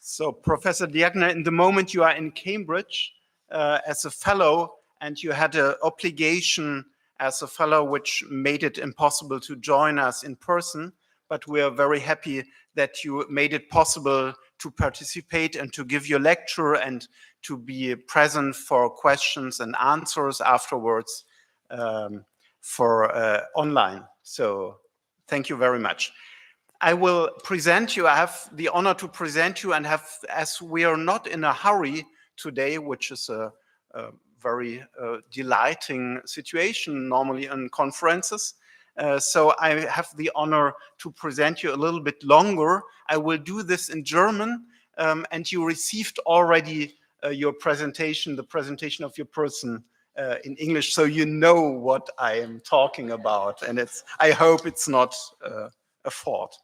So, Professor Diagne, in the moment you are in Cambridge as a fellow, and you had an obligation as a fellow which made it impossible to join us in person, but we are very happy that you made it possible to participate and to give your lecture and to be present for questions and answers afterwards for online. So thank you very much. I will present you, I have the honor to present you, and as we are not in a hurry today, which is a very delighting situation normally in conferences. So I have the honor to present you a little bit longer. I will do this in German, and you received already your presentation, the presentation of your person in English, so you know what I am talking about, and I hope it's not a fault.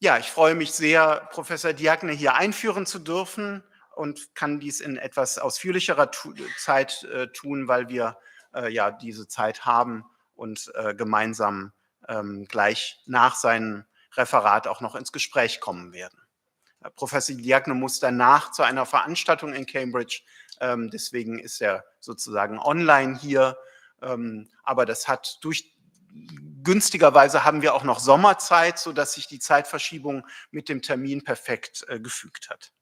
Ja, ich freue mich sehr, Professor Diagne hier einführen zu dürfen und kann dies in etwas ausführlicherer Zeit tun, weil wir ja diese Zeit haben und gemeinsam gleich nach seinem Referat auch noch ins Gespräch kommen werden. Professor Diagne muss danach zu einer Veranstaltung in Cambridge, deswegen ist er sozusagen online hier, aber das hat günstigerweise haben wir auch noch Sommerzeit, sodass sich die Zeitverschiebung mit dem Termin perfekt gefügt hat.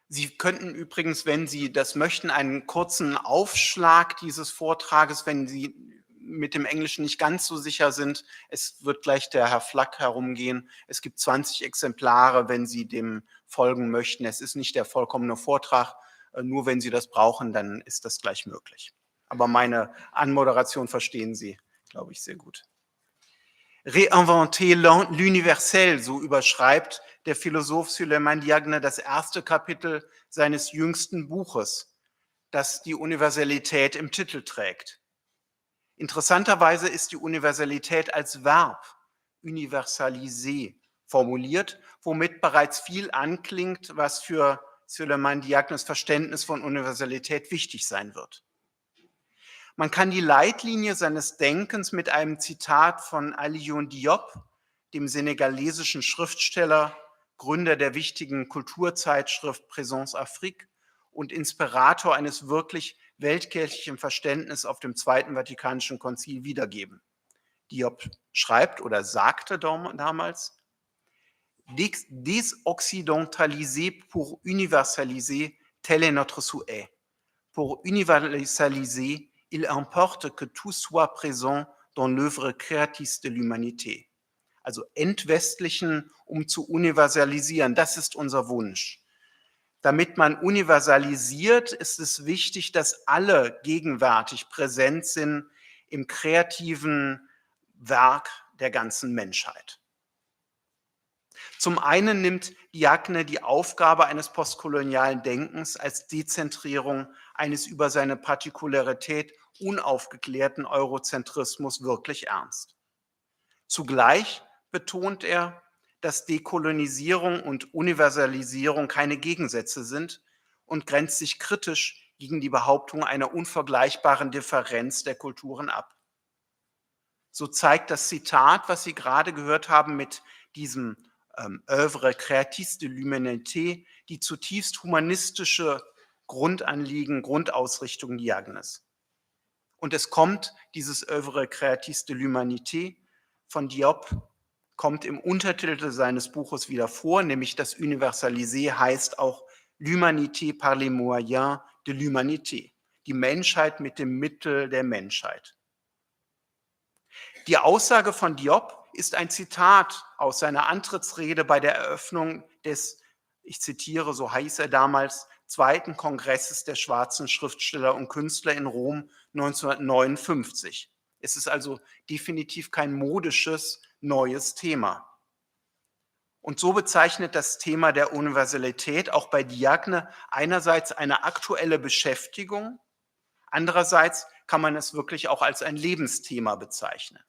Sie könnten übrigens, wenn Sie das möchten, einen kurzen Aufschlag dieses Vortrages, wenn Sie mit dem Englischen nicht ganz so sicher sind. Es wird gleich der Herr Flack herumgehen. Es gibt 20 Exemplare, wenn Sie dem folgen möchten. Es ist nicht der vollkommene Vortrag. Nur wenn Sie das brauchen, dann ist das gleich möglich. Aber meine Anmoderation verstehen Sie, glaube ich, sehr gut. Réinventer l'universel, so überschreibt der Philosoph Souleymane Diagne das erste Kapitel seines jüngsten Buches, das die Universalität im Titel trägt. Interessanterweise ist die Universalität als Verb universaliser formuliert, womit bereits viel anklingt, was für Souleymane Diagnes Verständnis von Universalität wichtig sein wird. Man kann die Leitlinie seines Denkens mit einem Zitat von Alioune Diop, dem senegalesischen Schriftsteller, Gründer der wichtigen Kulturzeitschrift Présence Afrique und Inspirator eines wirklich weltkirchlichen Verständnisses auf dem Zweiten Vatikanischen Konzil wiedergeben. Diop schreibt oder sagte damals: Désoccidentaliser pour universaliser, tel est notre souhait. Pour universaliser, il importe que tout soit présent dans l'œuvre créatrice de l'humanité. Also entwestlichen, um zu universalisieren, das ist unser Wunsch. Damit man universalisiert, ist es wichtig, dass alle gegenwärtig präsent sind im kreativen Werk der ganzen Menschheit. Zum einen nimmt Diagne die Aufgabe eines postkolonialen Denkens als Dezentrierung eines über seine Partikularität unaufgeklärten Eurozentrismus wirklich ernst. Zugleich betont er, dass Dekolonisierung und Universalisierung keine Gegensätze sind und grenzt sich kritisch gegen die Behauptung einer unvergleichbaren Differenz der Kulturen ab. So zeigt das Zitat, was Sie gerade gehört haben, mit diesem Œuvre créatrice de l'humanité, die zutiefst humanistische Grundanliegen, Grundausrichtung Diagnes. Und es kommt, dieses Œuvre créatrice de l'humanité von Diop, kommt im Untertitel seines Buches wieder vor, nämlich das Universalisé heißt auch L'humanité par les moyens de l'humanité, die Menschheit mit dem Mittel der Menschheit. Die Aussage von Diop ist ein Zitat aus seiner Antrittsrede bei der Eröffnung des, ich zitiere, so hieß er damals, Zweiten Kongresses der schwarzen Schriftsteller und Künstler in Rom 1959. Es ist also definitiv kein modisches, neues Thema. Und so bezeichnet das Thema der Universalität auch bei Diagne einerseits eine aktuelle Beschäftigung, andererseits kann man es wirklich auch als ein Lebensthema bezeichnen.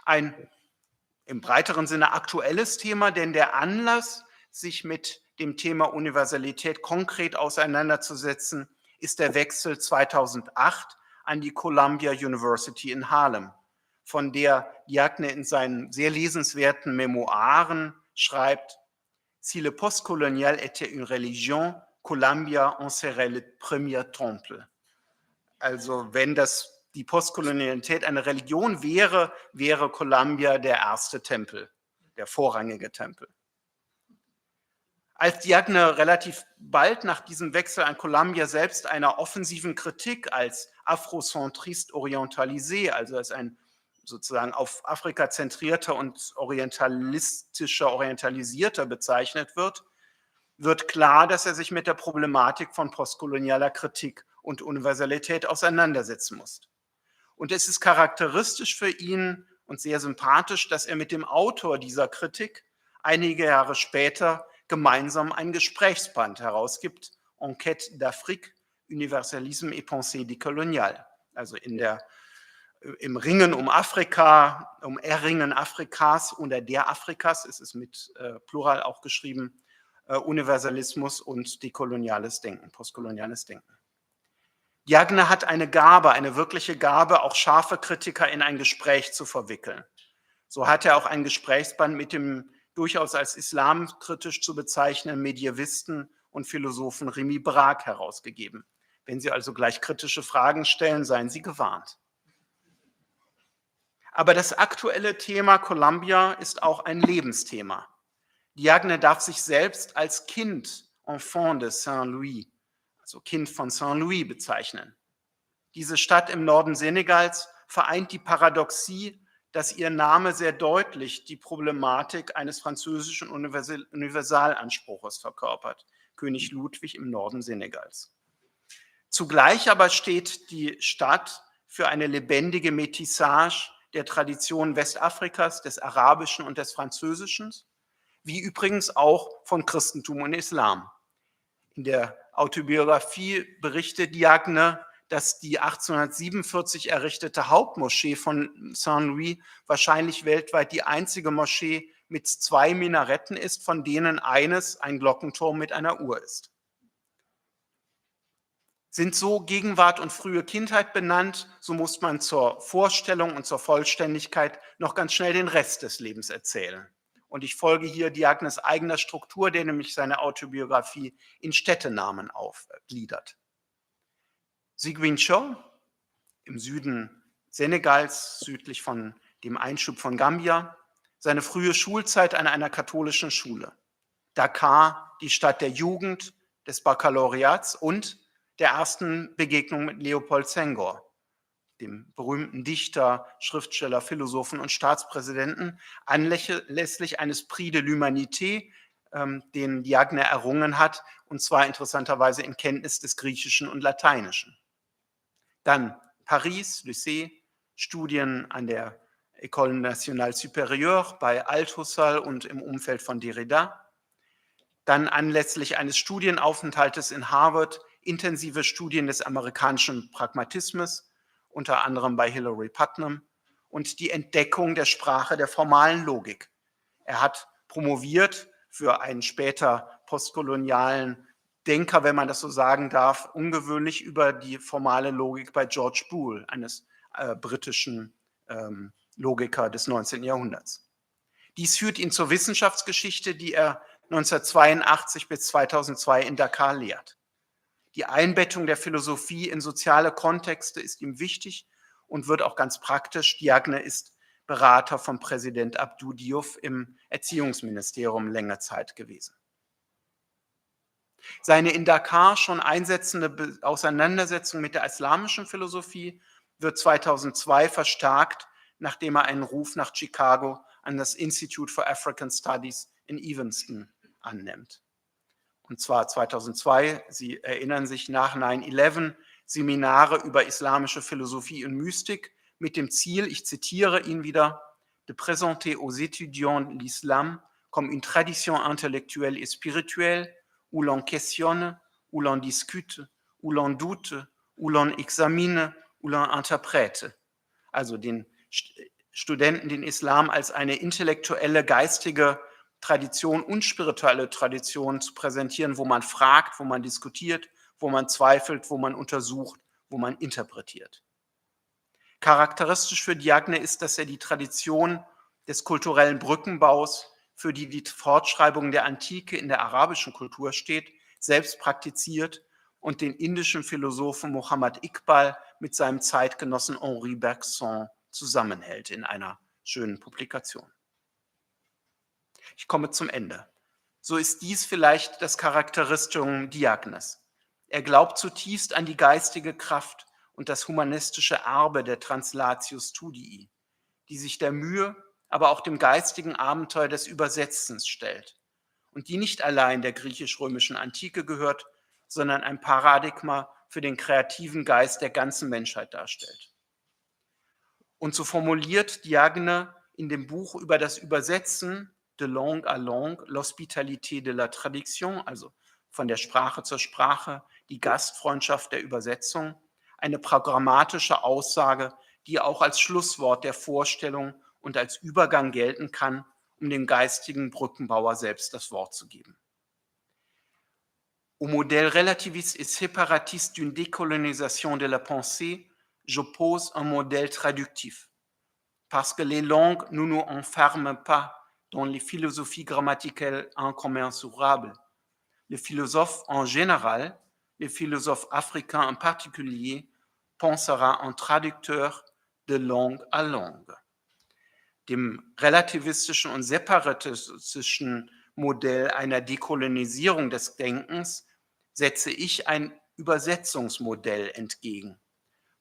Ein im breiteren Sinne aktuelles Thema, denn der Anlass, sich mit dem Thema Universalität konkret auseinanderzusetzen, ist der Wechsel 2008 an die Columbia University in Harlem, von der Diagne in seinen sehr lesenswerten Memoiren schreibt: Si le postcolonial était une religion, Columbia en serait le premier temple. Also wenn die Postkolonialität eine Religion wäre, wäre Columbia der erste Tempel, der vorrangige Tempel. Als Diagne relativ bald nach diesem Wechsel an Columbia selbst einer offensiven Kritik als afrocentriste orientalisé, also als ein sozusagen auf Afrika zentrierter und orientalisierter bezeichnet wird klar, dass er sich mit der Problematik von postkolonialer Kritik und Universalität auseinandersetzen muss. Und es ist charakteristisch für ihn und sehr sympathisch, dass er mit dem Autor dieser Kritik einige Jahre später gemeinsam ein Gesprächsband herausgibt, Enquête d'Afrique, Universalisme et pensée décoloniale, also im Ringen um Afrika, um Erringen Afrikas oder der Afrikas, es ist mit Plural auch geschrieben, Universalismus und dekoloniales Denken, postkoloniales Denken. Diagne hat eine Gabe, eine wirkliche Gabe, auch scharfe Kritiker in ein Gespräch zu verwickeln. So hat er auch ein Gesprächsband mit dem durchaus als islamkritisch zu bezeichnenden Medievisten und Philosophen Remy Braque herausgegeben. Wenn Sie also gleich kritische Fragen stellen, seien Sie gewarnt. Aber das aktuelle Thema Columbia ist auch ein Lebensthema. Diagne darf sich selbst als Kind, Enfant de Saint-Louis, also Kind von Saint-Louis, bezeichnen. Diese Stadt im Norden Senegals vereint die Paradoxie, dass ihr Name sehr deutlich die Problematik eines französischen Universalanspruches verkörpert, König Ludwig im Norden Senegals. Zugleich aber steht die Stadt für eine lebendige Métissage der Traditionen Westafrikas, des Arabischen und des Französischen, wie übrigens auch von Christentum und Islam. In der Autobiografie berichtet Diagne, dass die 1847 errichtete Hauptmoschee von Saint-Louis wahrscheinlich weltweit die einzige Moschee mit 2 Minaretten ist, von denen eines ein Glockenturm mit einer Uhr ist. Sind so Gegenwart und frühe Kindheit benannt, so muss man zur Vorstellung und zur Vollständigkeit noch ganz schnell den Rest des Lebens erzählen. Und ich folge hier Diagnes eigener Struktur, der nämlich seine Autobiografie in Städtenamen aufgliedert. Ziguinchor im Süden Senegals, südlich von dem Einschub von Gambia, seine frühe Schulzeit an einer katholischen Schule. Dakar, die Stadt der Jugend, des Baccalaureats und der ersten Begegnung mit Leopold Senghor, dem berühmten Dichter, Schriftsteller, Philosophen und Staatspräsidenten, anlässlich eines Prix de l'Humanité, den Diagne errungen hat, und zwar interessanterweise in Kenntnis des Griechischen und Lateinischen. Dann Paris, Lycée, Studien an der École Nationale Supérieure bei Althusserl und im Umfeld von Derrida. Dann anlässlich eines Studienaufenthaltes in Harvard intensive Studien des amerikanischen Pragmatismus, unter anderem bei Hilary Putnam, und die Entdeckung der Sprache der formalen Logik. Er hat promoviert für einen später postkolonialen Denker, wenn man das so sagen darf, ungewöhnlich über die formale Logik bei George Boole, eines britischen Logiker des 19. Jahrhunderts. Dies führt ihn zur Wissenschaftsgeschichte, die er 1982 bis 2002 in Dakar lehrt. Die Einbettung der Philosophie in soziale Kontexte ist ihm wichtig und wird auch ganz praktisch. Diagne ist Berater von Präsident Abdou Diouf im Erziehungsministerium längere Zeit gewesen. Seine in Dakar schon einsetzende Auseinandersetzung mit der islamischen Philosophie wird 2002 verstärkt, nachdem er einen Ruf nach Chicago an das Institute for African Studies in Evanston annimmt. Und zwar 2002, Sie erinnern sich, nach 9/11 Seminare über islamische Philosophie und Mystik mit dem Ziel, ich zitiere ihn wieder, de présenter aux étudiants l'islam comme une tradition intellectuelle et spirituelle où l'on questionne, où l'on discute, où l'on doute, où l'on examine, où l'on interprète. Also den Studenten den Islam als eine intellektuelle, geistige Tradition und spirituelle Tradition zu präsentieren, wo man fragt, wo man diskutiert, wo man zweifelt, wo man untersucht, wo man interpretiert. Charakteristisch für Diagne ist, dass er die Tradition des kulturellen Brückenbaus, für die Fortschreibung der Antike in der arabischen Kultur steht, selbst praktiziert und den indischen Philosophen Muhammad Iqbal mit seinem Zeitgenossen Omri Boehm zusammenhält in einer schönen Publikation. Ich komme zum Ende. So ist dies vielleicht das Charakteristikum Diagnes. Er glaubt zutiefst an die geistige Kraft und das humanistische Erbe der Translatio Studii, die sich der Mühe, aber auch dem geistigen Abenteuer des Übersetzens stellt und die nicht allein der griechisch-römischen Antike gehört, sondern ein Paradigma für den kreativen Geist der ganzen Menschheit darstellt. Und so formuliert Diagne in dem Buch über das Übersetzen de langue à langue, l'hospitalité de la traduction, also von der Sprache zur Sprache, die Gastfreundschaft der Übersetzung, eine programmatische Aussage, die auch als Schlusswort der Vorstellung und als Übergang gelten kann, um dem geistigen Brückenbauer selbst das Wort zu geben. Au modèle relativiste et séparatiste d'une décolonisation de la pensée, j'oppose un modèle traductif, parce que les langues ne nous enferment pas dans les philosophies grammaticales incommensurables. Le philosophe en général, le philosophe africain en particulier, pensera en traducteur de langue à langue. Dem relativistischen und separatistischen Modell einer Dekolonisierung des Denkens setze ich ein Übersetzungsmodell entgegen,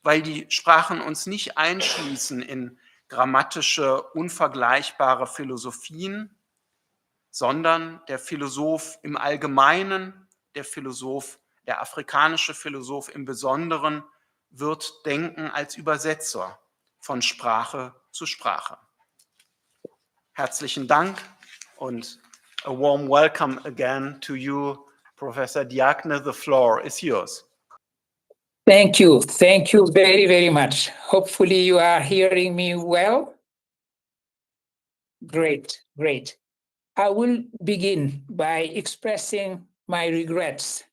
weil die Sprachen uns nicht einschließen in grammatische, unvergleichbare Philosophien, sondern der Philosoph im Allgemeinen, der afrikanische Philosoph im Besonderen, wird denken als Übersetzer von Sprache zu Sprache. Herzlichen Dank und a warm welcome again to you, Professor Diagne. The floor is yours. Thank you very, very much. Hopefully you are hearing me well. Great. I will begin by expressing my regrets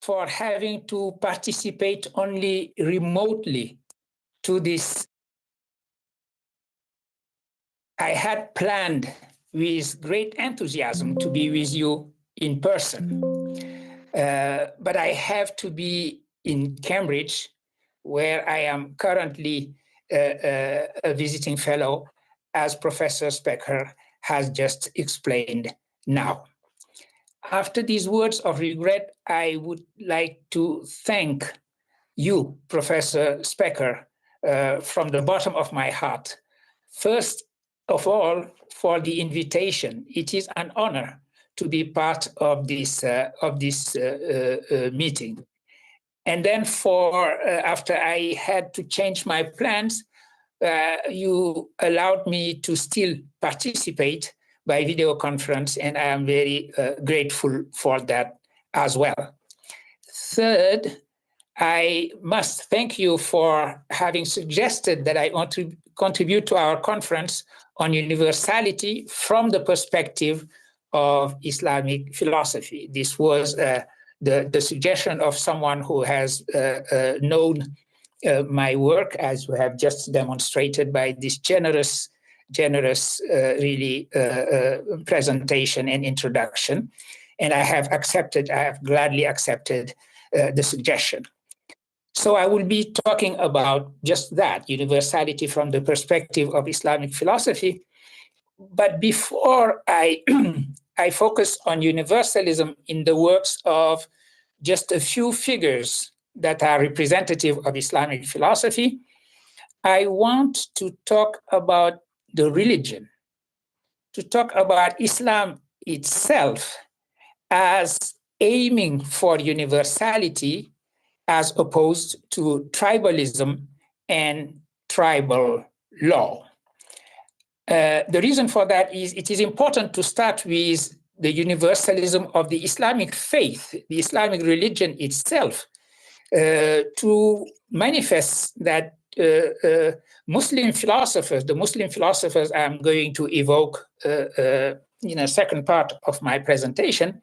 for having to participate only remotely to this. I had planned with great enthusiasm to be with you in person, but I have to be in Cambridge, where I am currently a visiting fellow, as Professor Specker has just explained now. After these words of regret, I would like to thank you, Professor Specker, from the bottom of my heart. First of all, for the invitation. It is an honor to be part of this meeting. And then after I had to change my plans, you allowed me to still participate by video conference, and I am very grateful for that as well. Third, I must thank you for having suggested that I want to contribute to our conference on universality from the perspective of Islamic philosophy. This was the suggestion of someone who has known my work, as you have just demonstrated by this generous presentation and introduction. And I have gladly accepted the suggestion. So I will be talking about just that, universality from the perspective of Islamic philosophy. But before I focus on universalism in the works of just a few figures that are representative of Islamic philosophy, I want to talk about the religion, to talk about Islam itself as aiming for universality as opposed to tribalism and tribal law. The reason for that is it is important to start with the universalism of the Islamic faith, the Islamic religion itself, to manifest that the Muslim philosophers I'm going to evoke in a second part of my presentation,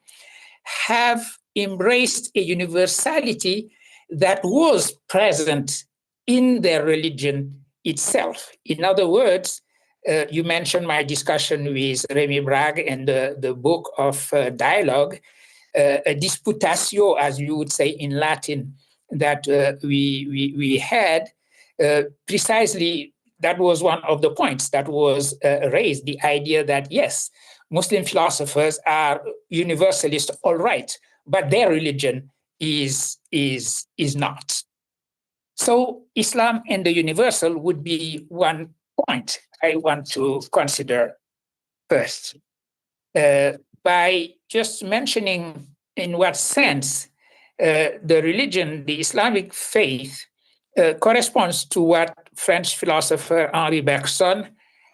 have embraced a universality that was present in their religion itself. In other words, you mentioned my discussion with Rémi Brague and the book of dialogue, a disputatio, as you would say in Latin, that we had. Precisely, that was one of the points that was raised, the idea that, yes, Muslim philosophers are universalist, all right, but their religion is not. So Islam and the universal would be one point I want to consider first. By just mentioning in what sense the religion, the Islamic faith, corresponds to what French philosopher Henri Bergson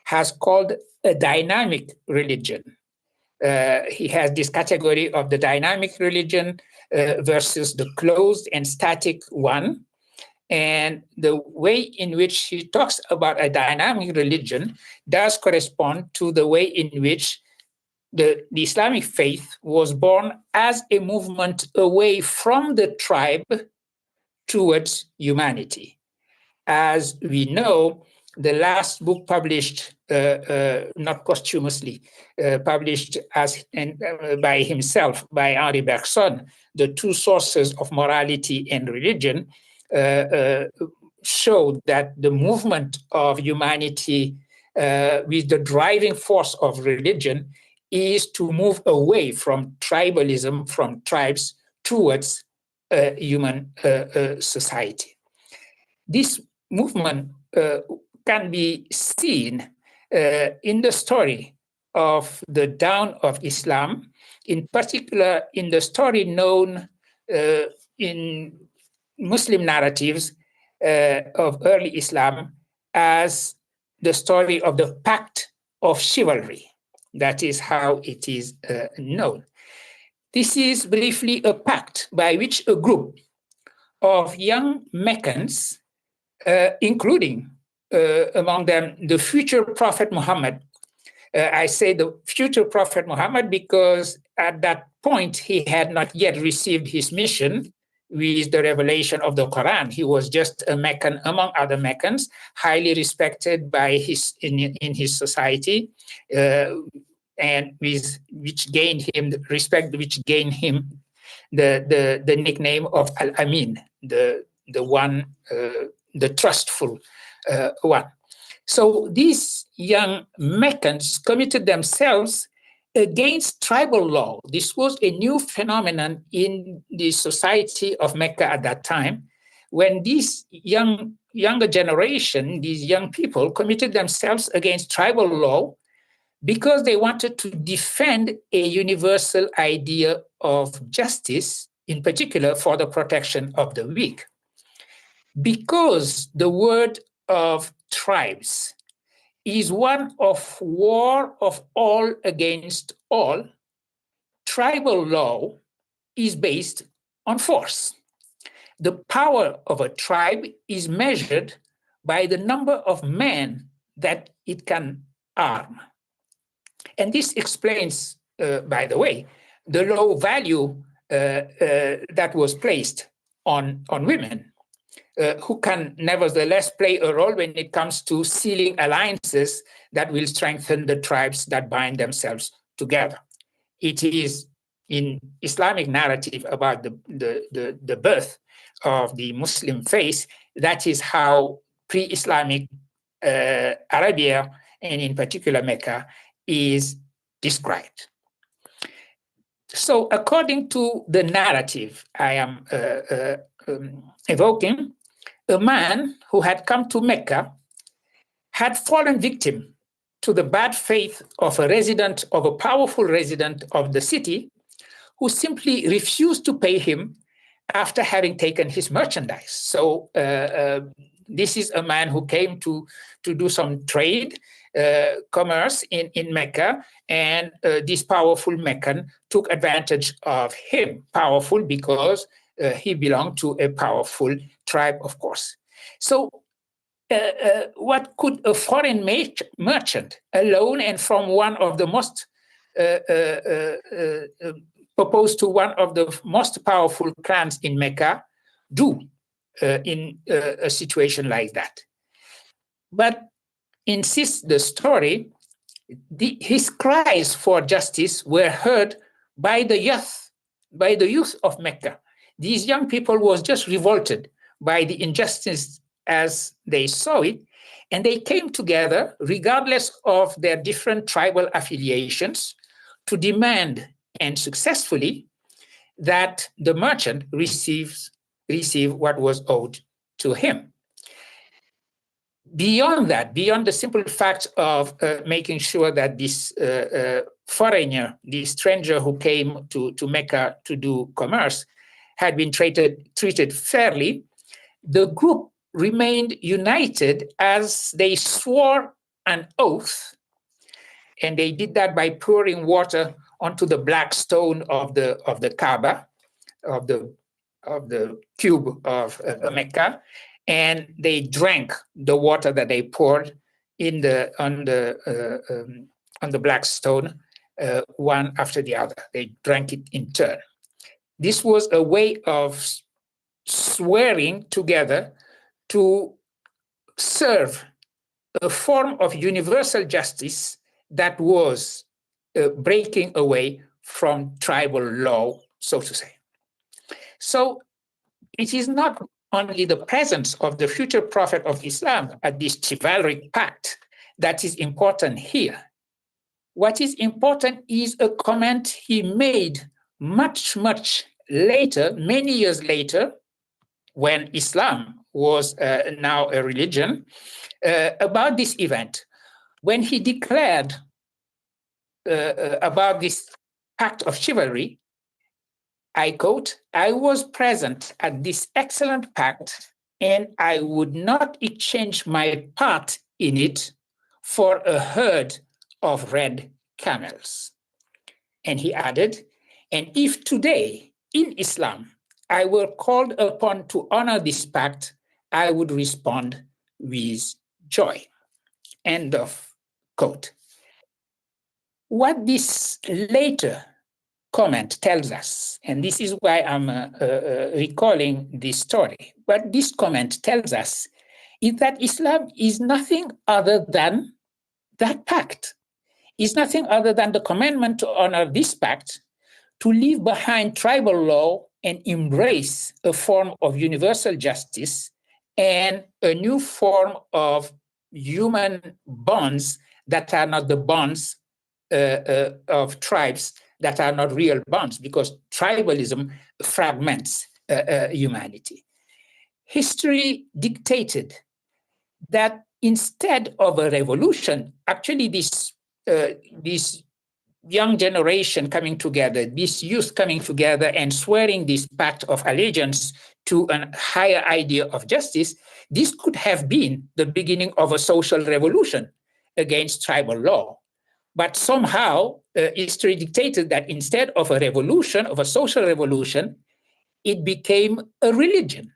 has called a dynamic religion. He has this category of the dynamic religion versus the closed and static one. And the way in which he talks about a dynamic religion does correspond to the way in which the Islamic faith was born as a movement away from the tribe towards humanity. As we know, the last book published, not posthumously, published by himself, by Henri Bergson, The Two Sources of Morality and Religion, showed that the movement of humanity with the driving force of religion is to move away from tribalism, from tribes, towards human society. This movement can be seen in the story of the dawn of Islam, in particular in the story known in Muslim narratives of early Islam as the story of the Pact of Chivalry. That is how it is known. This is briefly a pact by which a group of young Meccans, including among them the future Prophet Muhammad. I say the future Prophet Muhammad because at that point he had not yet received his mission with the revelation of the Quran. He was just a Meccan among other Meccans, highly respected by in his society, and which gained him the respect, which gained him the nickname of Al-Amin, the one, the trustful one. So these young Meccans committed themselves against tribal law. This was a new phenomenon in the society of Mecca at that time, when these younger generation, these young people, committed themselves against tribal law because they wanted to defend a universal idea of justice, in particular for the protection of the weak. Because the word of tribes is one of war of all against all, tribal law is based on force. The power of a tribe is measured by the number of men that it can arm. And this explains, by the way, the low value that was placed on women, who can nevertheless play a role when it comes to sealing alliances that will strengthen the tribes that bind themselves together. It is in Islamic narrative about the birth of the Muslim faith, that is how pre-Islamic Arabia, and in particular Mecca, is described. So according to the narrative I am evoking, a man who had come to Mecca had fallen victim to the bad faith of a powerful resident of the city, who simply refused to pay him after having taken his merchandise. So this is a man who came to do some trade, commerce in Mecca, and this powerful Meccan took advantage of him. Powerful because he belonged to a powerful tribe, of course. So what could a foreign merchant, alone and from one of the most opposed to one of the most powerful clans in Mecca, do in a situation like that? But insists the story, his cries for justice were heard by the youth of Mecca. These young people was just revolted by the injustice as they saw it, and they came together, regardless of their different tribal affiliations, to demand, and successfully, that the merchant receive what was owed to him. Beyond that, beyond the simple fact of making sure that this foreigner, this stranger who came to Mecca to do commerce, had been treated fairly, the group remained united as they swore an oath, and they did that by pouring water onto the black stone of the Kaaba, of the cube of Mecca, and they drank the water that they poured on the black stone, one after the other. They drank it in turn. This was a way of swearing together to serve a form of universal justice that was breaking away from tribal law, so to say. So it is not only the presence of the future prophet of Islam at this chivalric pact that is important here. What is important is a comment he made much, much later, many years later, when Islam was now a religion, about this event, when he declared about this pact of chivalry, I quote, "I was present at this excellent pact, and I would not exchange my part in it for a herd of red camels." And he added, "And if today in Islam I were called upon to honor this pact, I would respond with joy." End of quote. What this later comment tells us, and this is why I'm recalling this story, what this comment tells us is that Islam is nothing other than that pact, is nothing other than the commandment to honor this pact, to leave behind tribal law and embrace a form of universal justice and a new form of human bonds that are not the bonds of tribes, that are not real bonds, because tribalism fragments humanity. History dictated that instead of a revolution, actually this young generation coming together, this youth coming together and swearing this pact of allegiance to a higher idea of justice, this could have been the beginning of a social revolution against tribal law. But somehow, history dictated that instead of a revolution, of a social revolution, it became a religion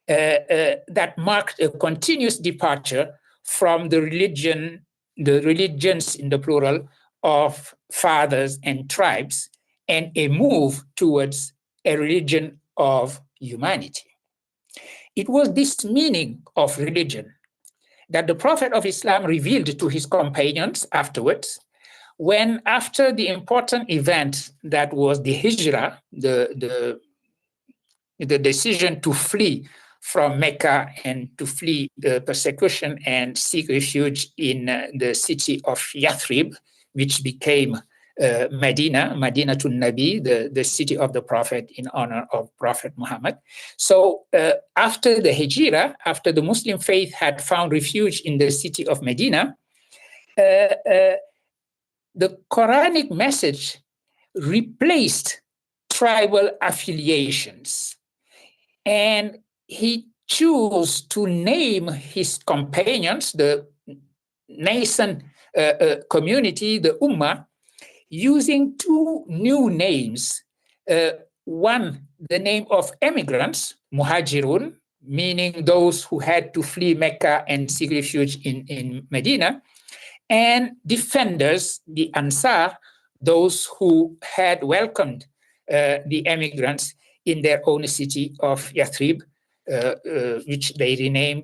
that marked a continuous departure from the religions in the plural of fathers and tribes, and a move towards a religion of humanity. It was this meaning of religion that the Prophet of Islam revealed to his companions afterwards, when after the important event that was the hijrah, the decision to flee from Mecca and to flee the persecution and seek refuge in the city of Yathrib, which became Madinatul Nabi, the city of the Prophet in honor of Prophet Muhammad. So after the Hijrah, after the Muslim faith had found refuge in the city of Medina, the Quranic message replaced tribal affiliations. And he chose to name his companions, the nascent community, the Ummah, using two new names. One, the name of emigrants, Muhajirun, meaning those who had to flee Mecca and seek refuge in Medina, and defenders, the Ansar, those who had welcomed the emigrants in their own city of Yathrib, which they renamed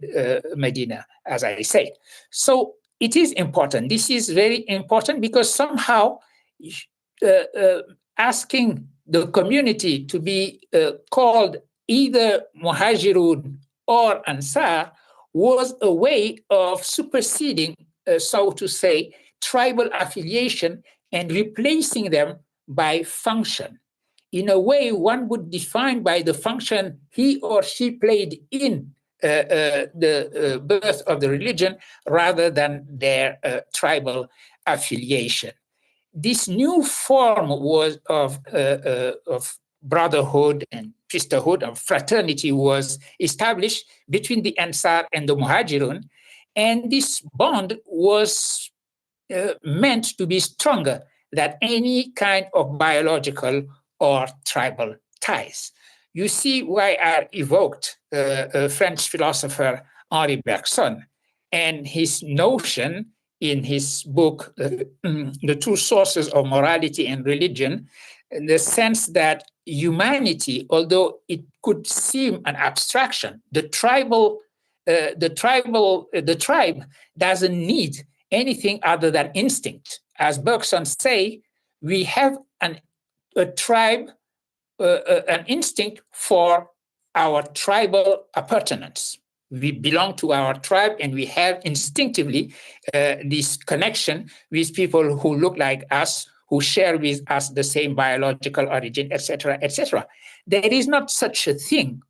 Medina, as I said. So it is important. This is very important because somehow asking the community to be called either Muhajirun or Ansar was a way of superseding, so to say, tribal affiliation and replacing them by function. In a way, one would define by the function he or she played in the birth of the religion rather than their tribal affiliation. This new form was of brotherhood and sisterhood, of fraternity, was established between the Ansar and the Muhajirun, and this bond was meant to be stronger than any kind of biological or tribal ties. You see why I evoked a French philosopher, Omri Boehm, and his notion in his book, The Two Sources of Morality and Religion, in the sense that humanity, although it could seem an abstraction, the tribe doesn't need anything other than instinct. As Bergson say, we have a tribe, an instinct for our tribal appurtenance. We belong to our tribe and we have instinctively this connection with people who look like us, who share with us the same biological origin, etc., etc. There is not such a thing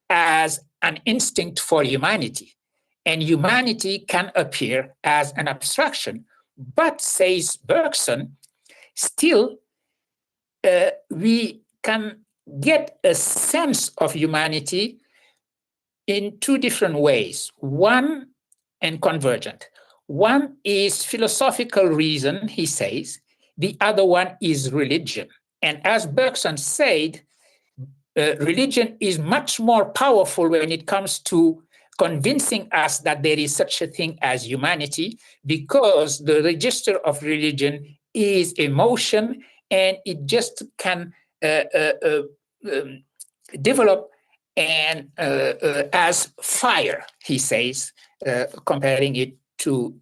as an instinct for humanity. And humanity can appear as an abstraction. But, says Bergson, still we can get a sense of humanity in two different ways. One, and convergent. One is philosophical reason, he says. The other one is religion. And as Bergson said, religion is much more powerful when it comes to convincing us that there is such a thing as humanity, because the register of religion is emotion, and it just can develop and as fire, he says, comparing it to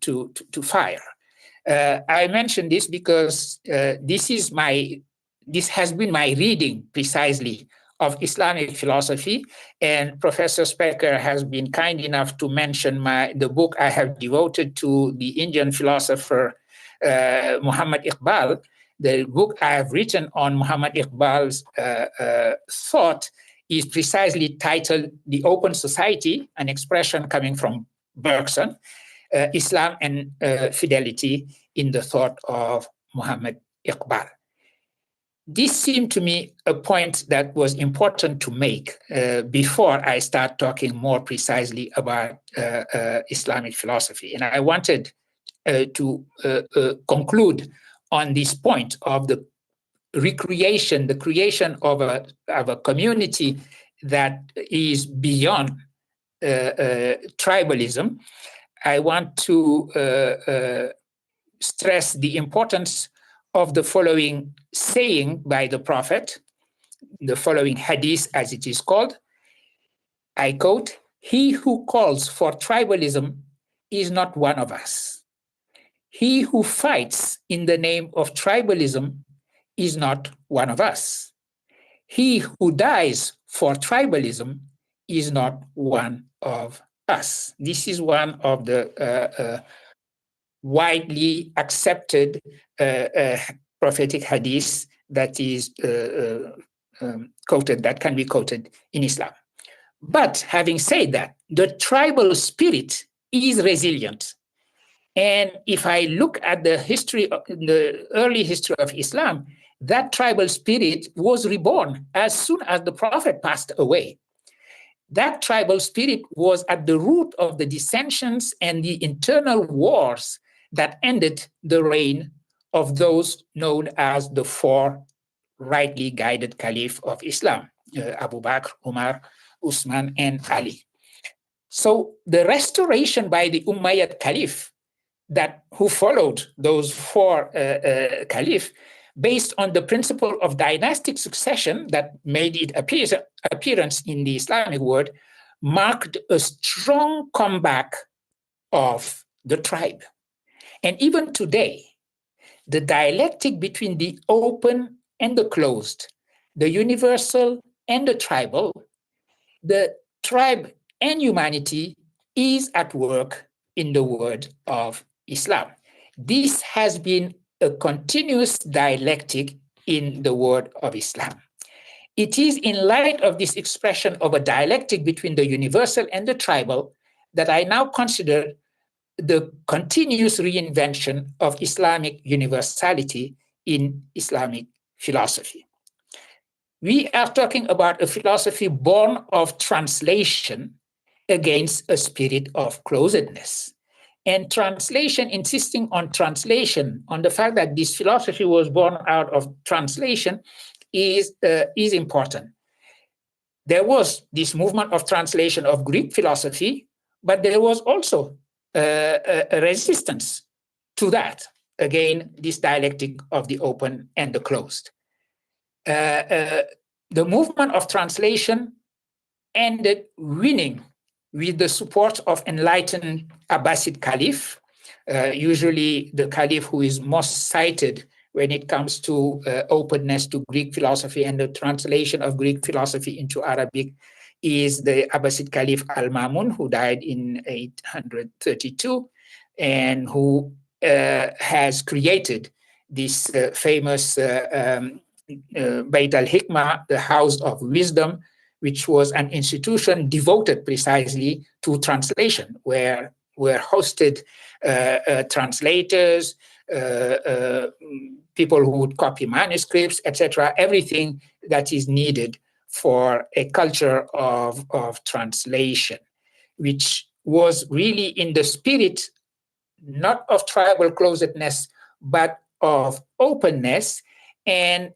fire. I mention this because this has been my reading precisely of Islamic philosophy, and Professor Specker has been kind enough to mention the book I have devoted to the Indian philosopher Muhammad Iqbal. The book I have written on Muhammad Iqbal's thought is precisely titled The Open Society, an expression coming from Bergson, Islam and Fidelity in the Thought of Muhammad Iqbal. This seemed to me a point that was important to make before I start talking more precisely about Islamic philosophy. And I wanted to conclude on this point of the recreation, the creation of a community that is beyond tribalism. I want to stress the importance of the following saying by the Prophet, the following hadith as it is called. I quote, "He who calls for tribalism is not one of us. He who fights in the name of tribalism is not one of us. He who dies for tribalism is not one of us." This is one of the widely accepted prophetic hadith that is quoted, that can be quoted in Islam. But having said that, the tribal spirit is resilient. And if I look at the history, the early history of Islam, that tribal spirit was reborn as soon as the Prophet passed away. That tribal spirit was at the root of the dissensions and the internal wars that ended the reign of those known as the four rightly guided caliph of Islam, Abu Bakr, Umar, Uthman, and Ali. So the restoration by the Umayyad caliph who followed those four caliphs, based on the principle of dynastic succession that made it appearance in the Islamic world, marked a strong comeback of the tribe. And even today, the dialectic between the open and the closed, the universal and the tribal, the tribe and humanity is at work in the word of Islam. This has been a continuous dialectic in the word of Islam. It is in light of this expression of a dialectic between the universal and the tribal that I now consider the continuous reinvention of Islamic universality in Islamic philosophy. We are talking about a philosophy born of translation against a spirit of closedness. And translation, insisting on translation, on the fact that this philosophy was born out of translation, is important. There was this movement of translation of Greek philosophy, but there was also a resistance to that. Again, this dialectic of the open and the closed. The movement of translation ended winning with the support of enlightened Abbasid Caliph, usually the Caliph who is most cited when it comes to openness to Greek philosophy and the translation of Greek philosophy into Arabic is the Abbasid Caliph Al-Mamun, who died in 832 and who has created this famous Beit al-Hikmah, the House of Wisdom, which was an institution devoted precisely to translation, where were hosted translators, people who would copy manuscripts, etc., everything that is needed for a culture of translation, which was really in the spirit not of tribal closedness, but of openness and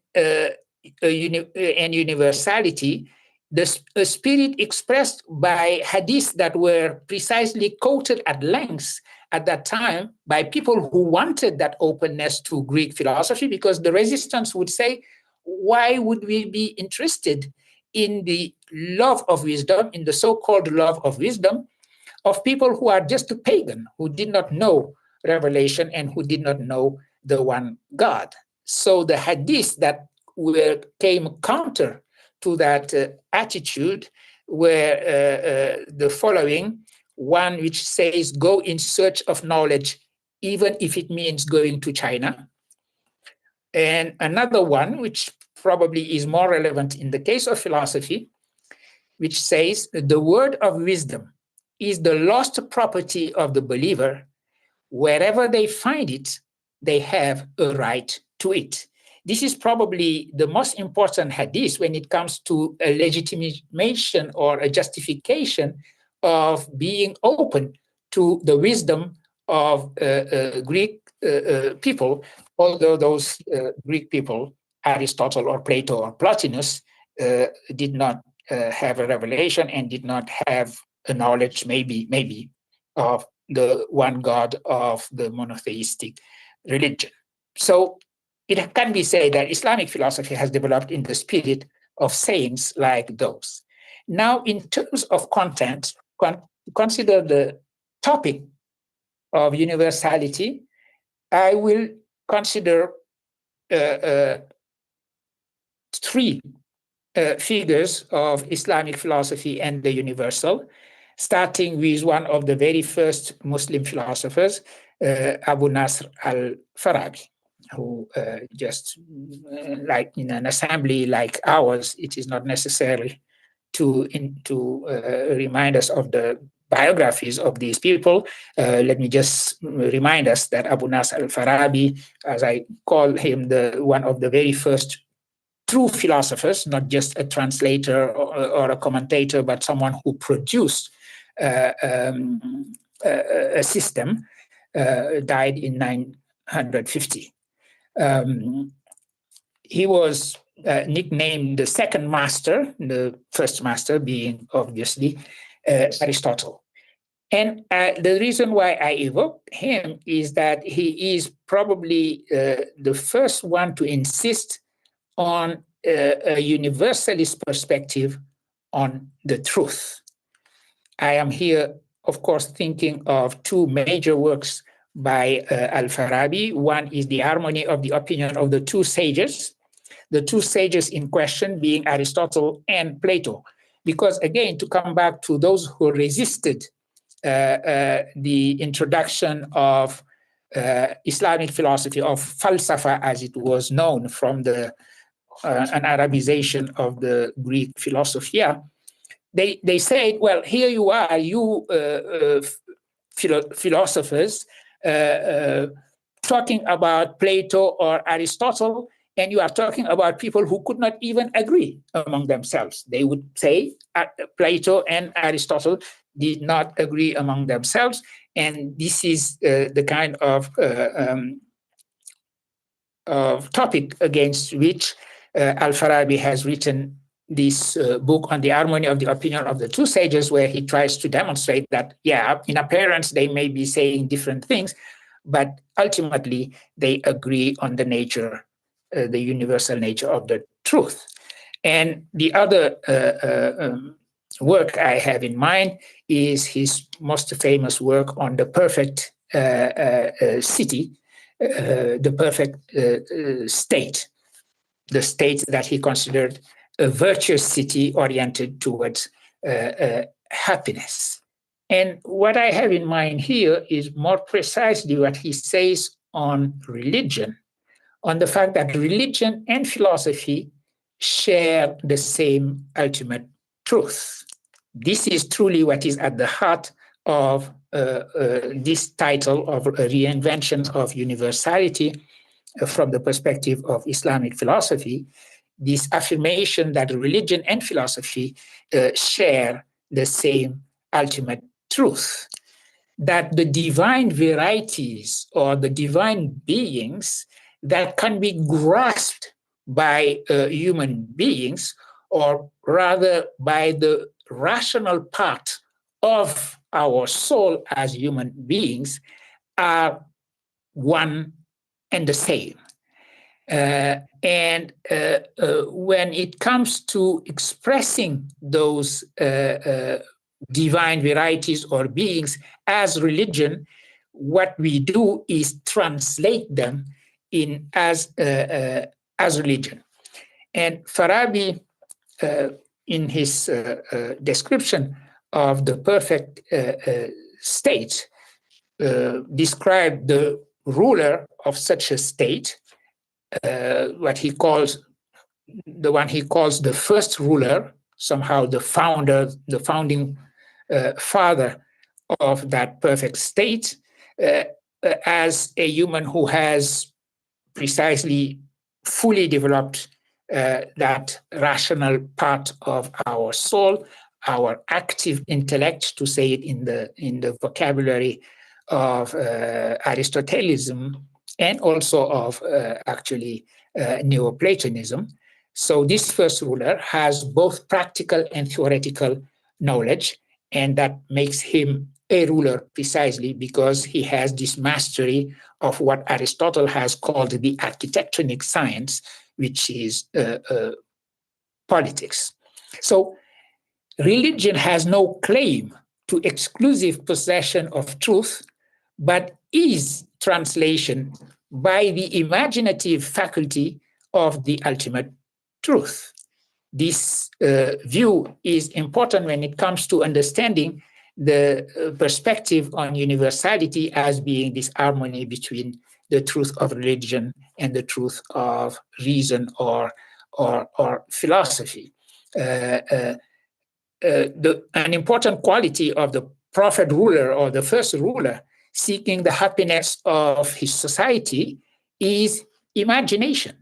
universality, the spirit expressed by hadiths that were precisely quoted at length at that time by people who wanted that openness to Greek philosophy, because the resistance would say, why would we be interested in the love of wisdom, in the so-called love of wisdom, of people who are just a pagan, who did not know revelation and who did not know the one God? So the hadiths that came counter to that attitude were the following: one which says, go in search of knowledge, even if it means going to China. And another one, which probably is more relevant in the case of philosophy, which says, the word of wisdom is the lost property of the believer. Wherever they find it, they have a right to it. This is probably the most important hadith when it comes to a legitimation or a justification of being open to the wisdom of Greek people, although those Greek people, Aristotle or Plato or Plotinus, did not have a revelation and did not have a knowledge, maybe, of the one God of the monotheistic religion. So it can be said that Islamic philosophy has developed in the spirit of sayings like those. Now, in terms of content, consider the topic of universality. I will consider three figures of Islamic philosophy and the universal, starting with one of the very first Muslim philosophers, Abu Nasr al-Farabi, who just like in an assembly like ours, it is not necessary to remind us of the biographies of these people. Let me just remind us that Abu Nasr al-Farabi, as I call him, one of the very first true philosophers, not just a translator or a commentator, but someone who produced a system, died in 950. He was nicknamed the second master, the first master being obviously Aristotle. And the reason why I evoke him is that he is probably the first one to insist on a universalist perspective on the truth. I am here, of course, thinking of two major works by Al-Farabi. One is The Harmony of the Opinion of the Two Sages, the two sages in question being Aristotle and Plato. Because again, to come back to those who resisted the introduction of Islamic philosophy, of falsafa as it was known from the an Arabization of the Greek philosophia, they said, well, here you are, you philosophers talking about Plato or Aristotle, and you are talking about people who could not even agree among themselves. They would say Plato and Aristotle did not agree among themselves, and this is the kind of topic against which Al-Farabi has written this book on the harmony of the opinion of the two sages, where he tries to demonstrate that, yeah, in appearance they may be saying different things, but ultimately they agree on the nature, the universal nature of the truth. And the other work I have in mind is his most famous work on the perfect city, the perfect state, the state that he considered a virtuous city oriented towards happiness. And what I have in mind here is more precisely what he says on religion, on the fact that religion and philosophy share the same ultimate truth. This is truly what is at the heart of this title of a reinvention of universality from the perspective of Islamic philosophy, this affirmation that religion and philosophy share the same ultimate truth, that the divine varieties or the divine beings that can be grasped by human beings, or rather by the rational part of our soul as human beings, are one and the same. And when it comes to expressing those divine varieties or beings as religion, what we do is translate them in as religion. And Farabi, in his description of the perfect state, described the ruler of such a state, what he calls the first ruler, somehow the founder, the founding father of that perfect state, as a human who has precisely fully developed that rational part of our soul, our active intellect, to say it in the vocabulary of Aristotelianism, and also of actually Neoplatonism. So this first ruler has both practical and theoretical knowledge, and that makes him a ruler precisely because he has this mastery of what Aristotle has called the architectonic science, which is politics. So religion has no claim to exclusive possession of truth, but is translation by the imaginative faculty of the ultimate truth. This view is important when it comes to understanding the perspective on universality as being this harmony between the truth of religion and the truth of reason or philosophy. An important quality of the prophet ruler or the first ruler seeking the happiness of his society is imagination.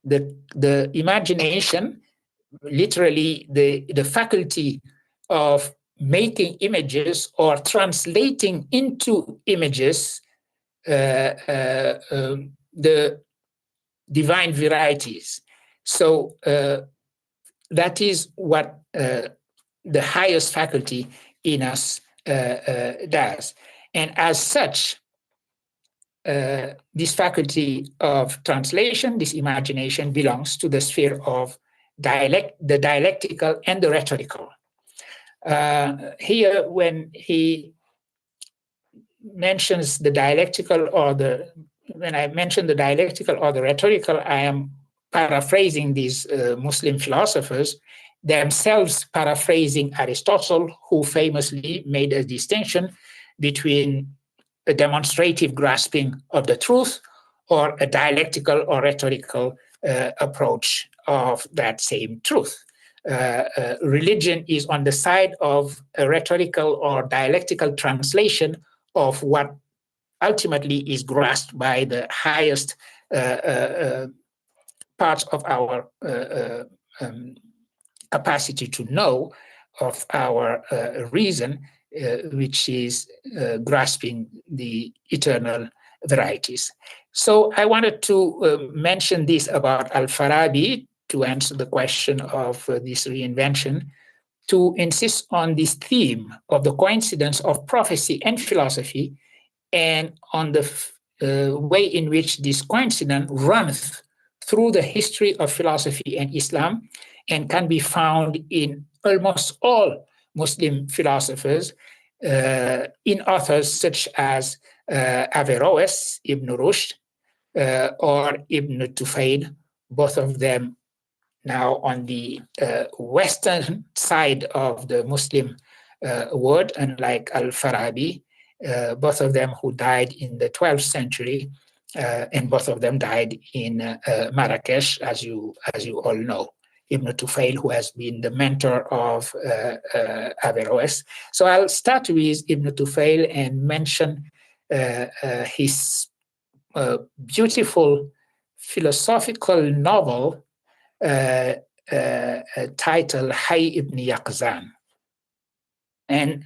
The imagination, literally the faculty of making images or translating into images the divine varieties. So that is what the highest faculty in us does. And as such, this faculty of translation, this imagination, belongs to the sphere of the dialectical and the rhetorical. Here, when he mentions the dialectical or when I mention the dialectical or the rhetorical, I am paraphrasing these Muslim philosophers, themselves paraphrasing Aristotle, who famously made a distinction between a demonstrative grasping of the truth or a dialectical or rhetorical approach of that same truth. Religion is on the side of a rhetorical or dialectical translation of what ultimately is grasped by the highest parts of our capacity to know, of our reason, which is grasping the eternal varieties. So I wanted to mention this about Al-Farabi to answer the question of this reinvention, to insist on this theme of the coincidence of prophecy and philosophy, and on the way in which this coincidence runs through the history of philosophy and Islam, and can be found in almost all Muslim philosophers, in authors such as Averroes, Ibn Rushd, or Ibn Tufayl, both of them now on the western side of the Muslim world, unlike Al-Farabi, both of them who died in the 12th century, and both of them died in Marrakesh, as you all know. Ibn Tufayl, who has been the mentor of Averroes. So I'll start with Ibn Tufayl and mention his beautiful philosophical novel titled Hay ibn Yaqzan. And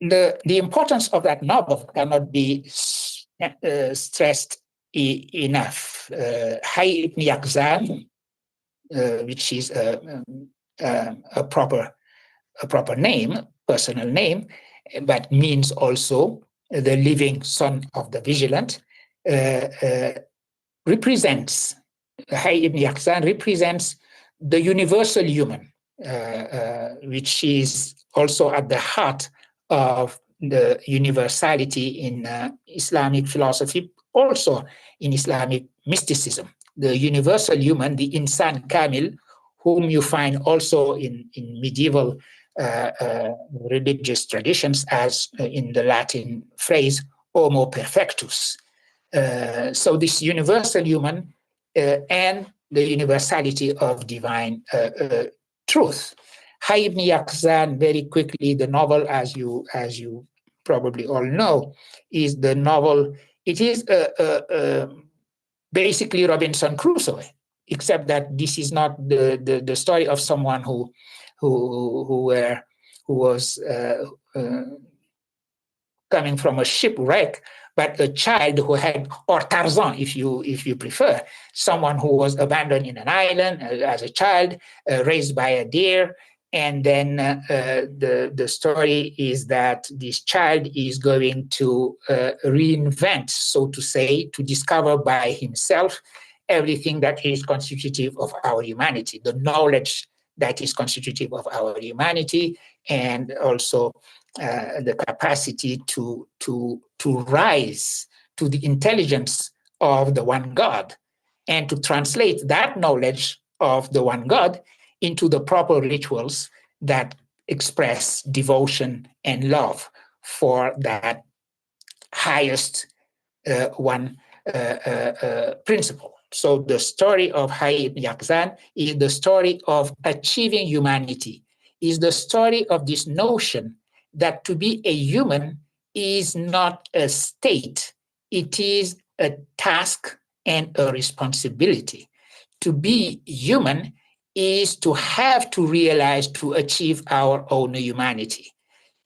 the importance of that novel cannot be stressed enough. Hay ibn Yaqzan, which is a proper name, personal name, but means also the living son of the vigilant, represents, Hay ibn Yaqzan represents the universal human, which is also at the heart of the universality in Islamic philosophy, also in Islamic mysticism. The universal human, the insan kamil, whom you find also in medieval religious traditions as in the Latin phrase homo perfectus. So this universal human and the universality of divine truth. Hay ibn Yaqzan, very quickly, the novel, as you probably all know, is the novel. It is basically Robinson Crusoe, except that this is not the story of someone who was coming from a shipwreck, but a child who had, or Tarzan, if you prefer, someone who was abandoned in an island as a child, raised by a deer. And then the story is that this child is going to reinvent, so to say, to discover by himself everything that is constitutive of our humanity, the knowledge that is constitutive of our humanity, and also the capacity to rise to the intelligence of the one God, and to translate that knowledge of the one God into the proper rituals that express devotion and love for that highest one principle. So the story of Hay ibn Yaqzan is the story of achieving humanity, is the story of this notion that to be a human is not a state, it is a task and a responsibility. To be human is to have to realize, to achieve our own humanity,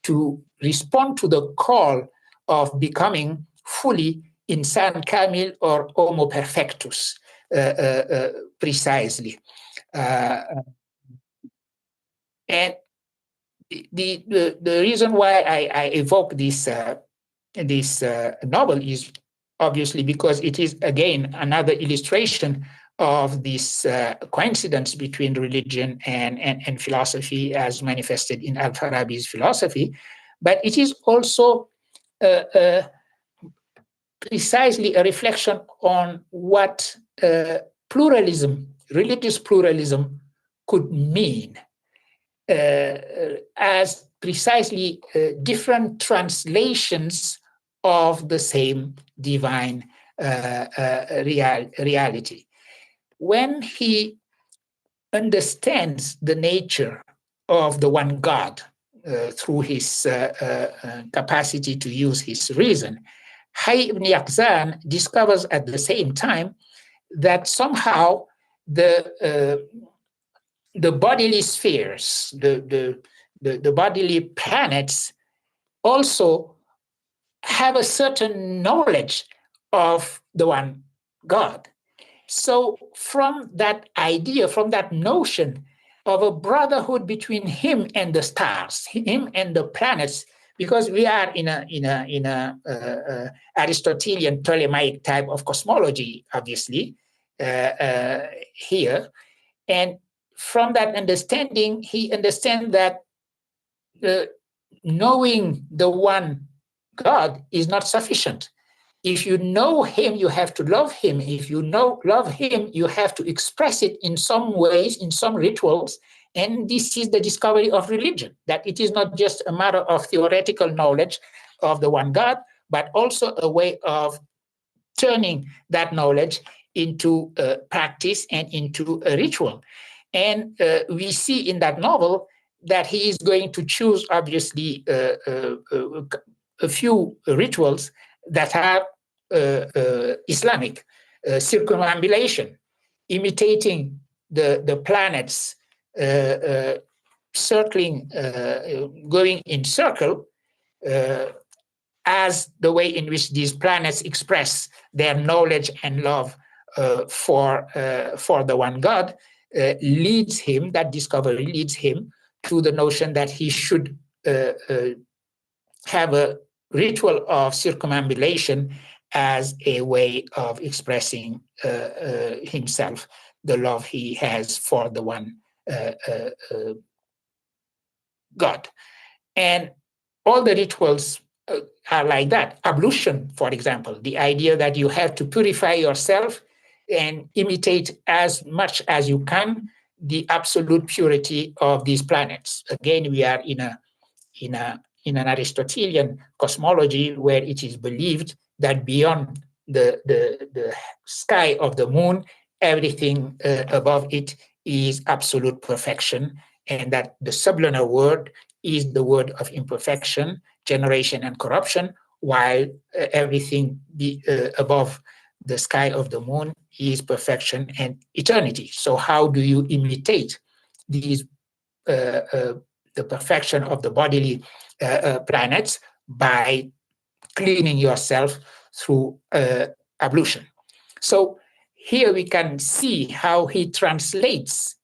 to respond to the call of becoming fully insan kamil or homo perfectus, precisely. And the reason why I evoke this novel is obviously because it is, again, another illustration of this coincidence between religion and philosophy as manifested in Al-Farabi's philosophy, but it is also precisely a reflection on what pluralism, religious pluralism, could mean as precisely different translations of the same divine reality. When he understands the nature of the one God through his capacity to use his reason, Hayy ibn Yaqzan discovers at the same time that somehow the bodily spheres, the bodily planets also have a certain knowledge of the one God. So from that idea, from that notion of a brotherhood between him and the stars, him and the planets, because we are in a Aristotelian Ptolemaic type of cosmology, obviously, here. And from that understanding, he understands that knowing the one God is not sufficient. If you know him, you have to love him. If you love him, you have to express it in some ways, in some rituals. And this is the discovery of religion, that it is not just a matter of theoretical knowledge of the one God, but also a way of turning that knowledge into practice and into a ritual. And we see in that novel that he is going to choose, obviously, a few rituals that are Islamic, circumambulation, imitating the planets circling, going in circle, as the way in which these planets express their knowledge and love for the one God, leads him, that discovery leads him to the notion that he should have a ritual of circumambulation as a way of expressing himself, the love he has for the one God. And all the rituals are like that. Ablution, for example, the idea that you have to purify yourself and imitate as much as you can the absolute purity of these planets. Again, we are in an Aristotelian cosmology where it is believed that beyond the sky of the moon, everything above it is absolute perfection, and that the sublunar world is the world of imperfection, generation, and corruption, while everything above the sky of the moon is perfection and eternity. So how do you imitate these the perfection of the bodily planets? By cleaning yourself through ablution. So here we can see how he translates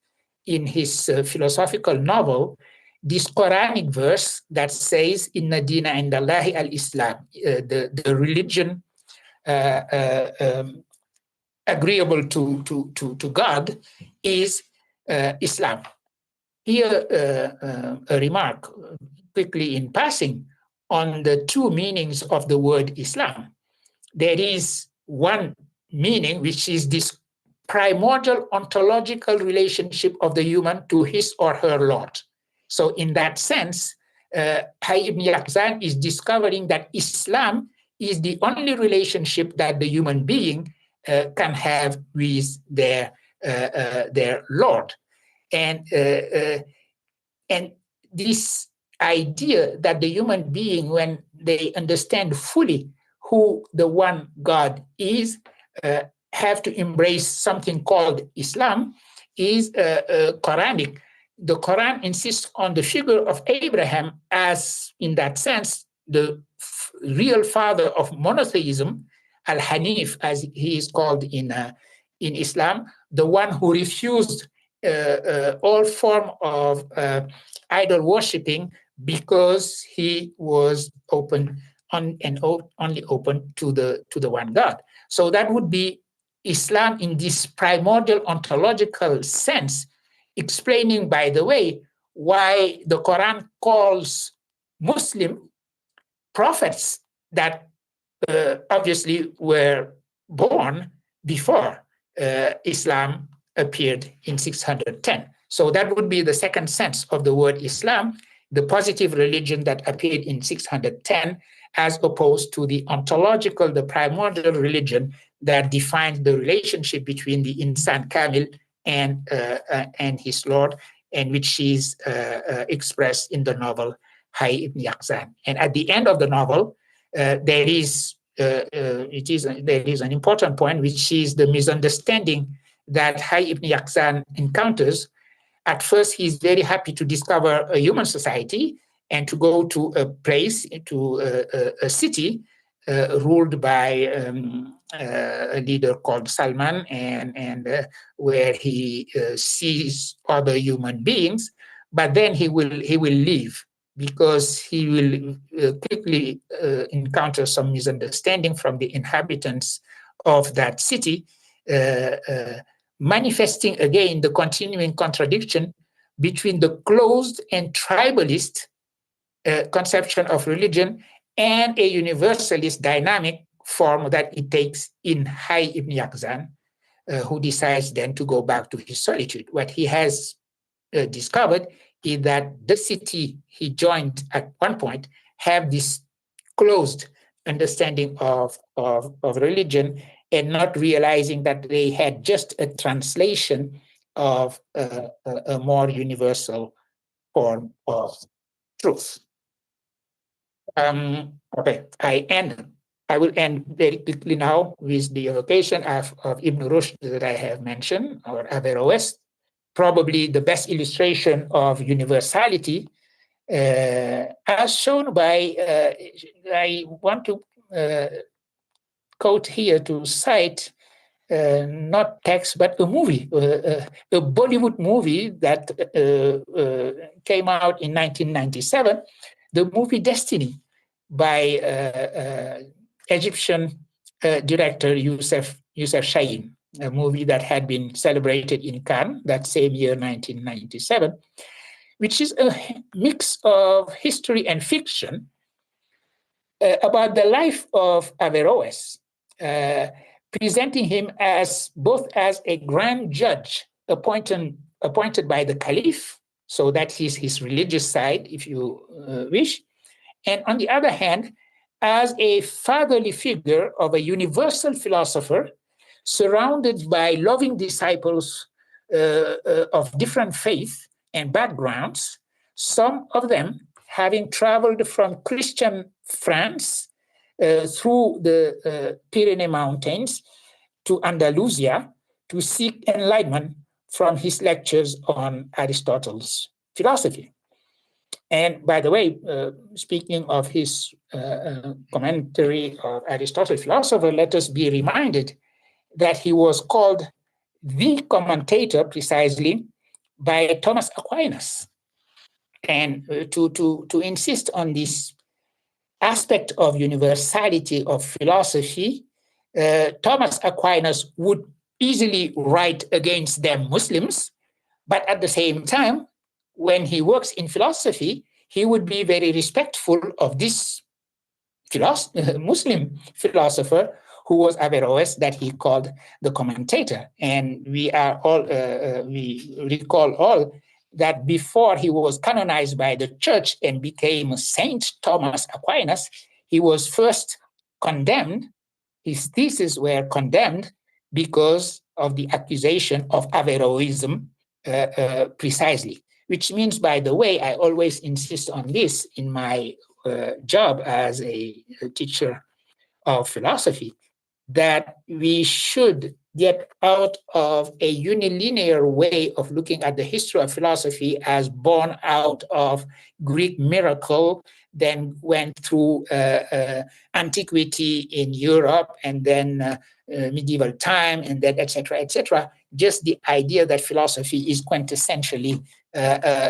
in his philosophical novel this Quranic verse that says, "Inna dina indallahi al-Islam," the religion agreeable to God is Islam. Here, a remark quickly in passing on the two meanings of the word Islam. There is one meaning, which is this primordial ontological relationship of the human to his or her Lord. So in that sense, Hayy ibn Yaqzan is discovering that Islam is the only relationship that the human being can have with their Lord. And this idea that the human being, when they understand fully who the one God is, have to embrace something called Islam, is Quranic. The Quran insists on the figure of Abraham as, in that sense, the real father of monotheism, Al-Hanif, as he is called in Islam, the one who refused all form of idol worshipping because he was open and only open to the one God. So that would be Islam in this primordial ontological sense, explaining, by the way, why the Quran calls Muslim prophets that obviously were born before Islam appeared in 610. So that would be the second sense of the word Islam, the positive religion that appeared in 610, as opposed to the ontological, the primordial religion that defines the relationship between the Insan Kamil and his Lord, and which is expressed in the novel Hayy ibn Yaqzan. And at the end of the novel, there is an important point, which is the misunderstanding that Hayy ibn Yaqzan encounters. At first, he's very happy to discover a human society and to go to a place, to a city ruled by a leader called Salman, and where he sees other human beings. But then he will leave, because he will quickly encounter some misunderstanding from the inhabitants of that city, manifesting again the continuing contradiction between the closed and tribalist conception of religion and a universalist dynamic form that it takes in Hayy ibn Yaqzan, who decides then to go back to his solitude. What he has discovered is that the city he joined at one point have this closed understanding of religion, and not realizing that they had just a translation of a more universal form of truth. Okay, I will end very quickly now with the evocation of Ibn Rushd that I have mentioned, or Averroes, probably the best illustration of universality, as shown by, I want to quote here to cite not text, but a movie, a Bollywood movie that came out in 1997, the movie Destiny, by Egyptian director Youssef Chahine, a movie that had been celebrated in Cannes that same year, 1997, which is a mix of history and fiction about the life of Averroes, presenting him as both as a grand judge appointed by the Caliph, so that is his religious side, if you wish, and on the other hand, as a fatherly figure of a universal philosopher surrounded by loving disciples of different faith and backgrounds, some of them having traveled from Christian France through the Pyrenees Mountains to Andalusia to seek enlightenment from his lectures on Aristotle's philosophy. And by the way, speaking of his commentary of Aristotle's philosopher, let us be reminded that he was called the commentator precisely by Thomas Aquinas. And to insist on this aspect of universality of philosophy, Thomas Aquinas would easily write against them Muslims, but at the same time, when he works in philosophy, he would be very respectful of this Muslim philosopher who was Averroes, that he called the commentator. And we are all, we recall all that before he was canonized by the church and became Saint Thomas Aquinas, he was first condemned. His theses were condemned because of the accusation of Averroism precisely. Which means, by the way, I always insist on this in my job as a teacher of philosophy, that we should get out of a unilinear way of looking at the history of philosophy as born out of Greek miracle, then went through antiquity in Europe, and then medieval time, and then et cetera, just the idea that philosophy is quintessentially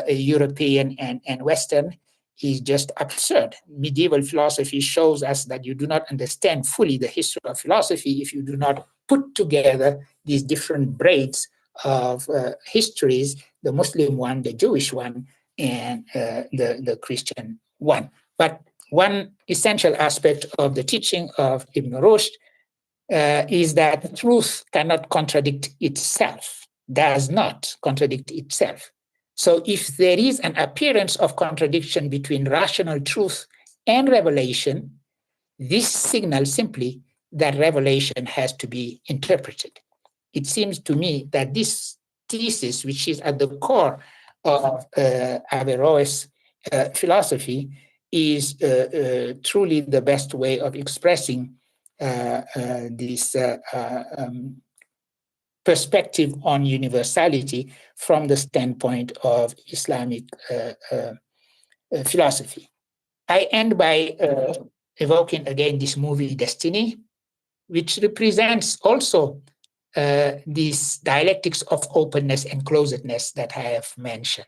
European and Western is just absurd. Medieval philosophy shows us that you do not understand fully the history of philosophy if you do not put together these different braids of histories, the Muslim one, the Jewish one, and the Christian one. But one essential aspect of the teaching of Ibn Rushd is that truth cannot contradict itself, does not contradict itself. So if there is an appearance of contradiction between rational truth and revelation, this signals simply that revelation has to be interpreted. It seems to me that this thesis, which is at the core of Averroes' philosophy, is truly the best way of expressing this perspective on universality from the standpoint of Islamic philosophy. I end by evoking again this movie Destiny, which represents also these dialectics of openness and closedness that I have mentioned.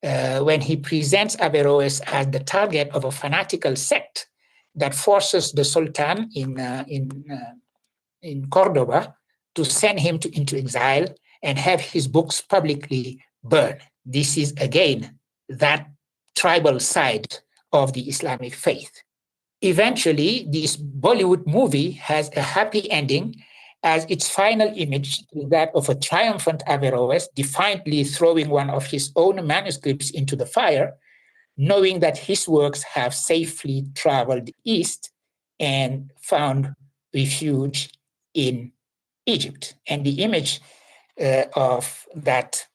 When he presents Averroes as the target of a fanatical sect that forces the Sultan in Cordoba to send him into exile and have his books publicly burned. This is again that tribal side of the Islamic faith. Eventually, this Bollywood movie has a happy ending, as its final image is that of a triumphant Averroes defiantly throwing one of his own manuscripts into the fire, knowing that his works have safely traveled east and found refuge in Egypt. And the image of that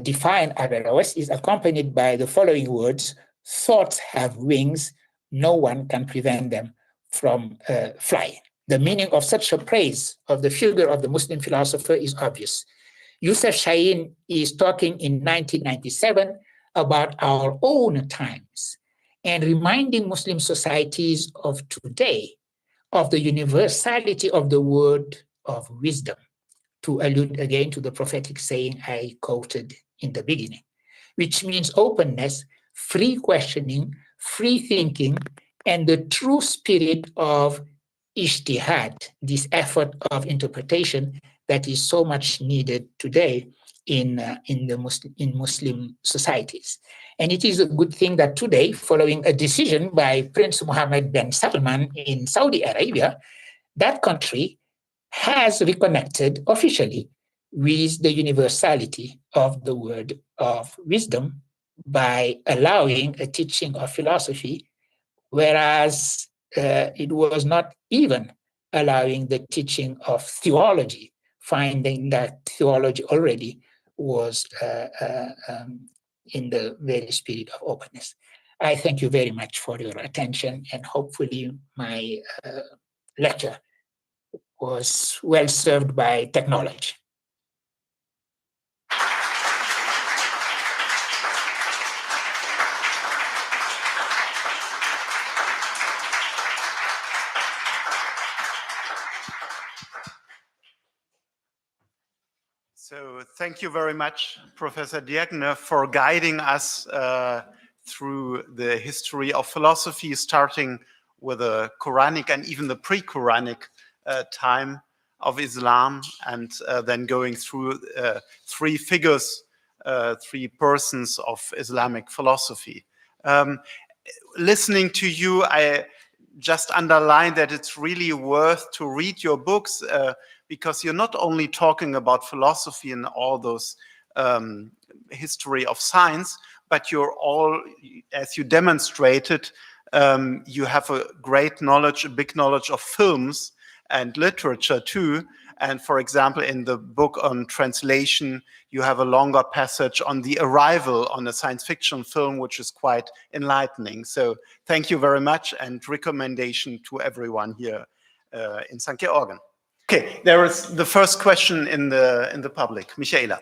defiant Averroes is accompanied by the following words: "Thoughts have wings, no one can prevent them from flying." The meaning of such a praise of the figure of the Muslim philosopher is obvious. Yusuf Shaheen is talking in 1997 about our own times and reminding Muslim societies of today of the universality of the word of wisdom, to allude again to the prophetic saying I quoted in the beginning, which means openness, free questioning, free thinking, and the true spirit of ijtihad, this effort of interpretation that is so much needed today in Muslim societies. And it is a good thing that today, following a decision by Prince Mohammed bin Salman in Saudi Arabia, that country has reconnected officially with the universality of the word of wisdom by allowing a teaching of philosophy, whereas it was not even allowing the teaching of theology, finding that theology already was in the very spirit of openness. I thank you very much for your attention, and hopefully my lecture was well served by technology. So thank you very much, Professor Diagne, for guiding us through the history of philosophy, starting with the Quranic and even the pre-Quranic time of Islam, and then going through three figures, three persons of Islamic philosophy. Listening to you, I just underline that it's really worth to read your books, because you're not only talking about philosophy and all those history of science, but you're all, as you demonstrated, you have a great knowledge, a big knowledge of films and literature too. And for example, in the book on translation, you have a longer passage on the arrival on a science fiction film, which is quite enlightening. So thank you very much, and recommendation to everyone here in St. Georgen. Okay, there is the first question in the public. Michaela.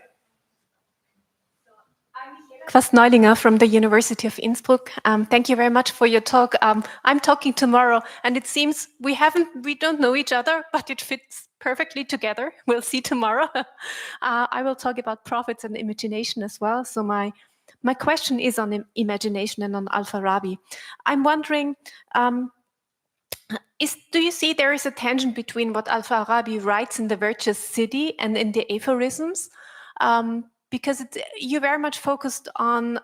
Klaus Neulinger from the University of Innsbruck. Thank you very much for your talk. I'm talking tomorrow, and it seems we don't know each other, but it fits perfectly together. We'll see tomorrow. I will talk about prophets and imagination as well. So my question is on imagination and on Al-Farabi. I'm wondering, Do you see there is a tension between what Al-Farabi writes in The Virtuous City and in the aphorisms? Because you very much focused on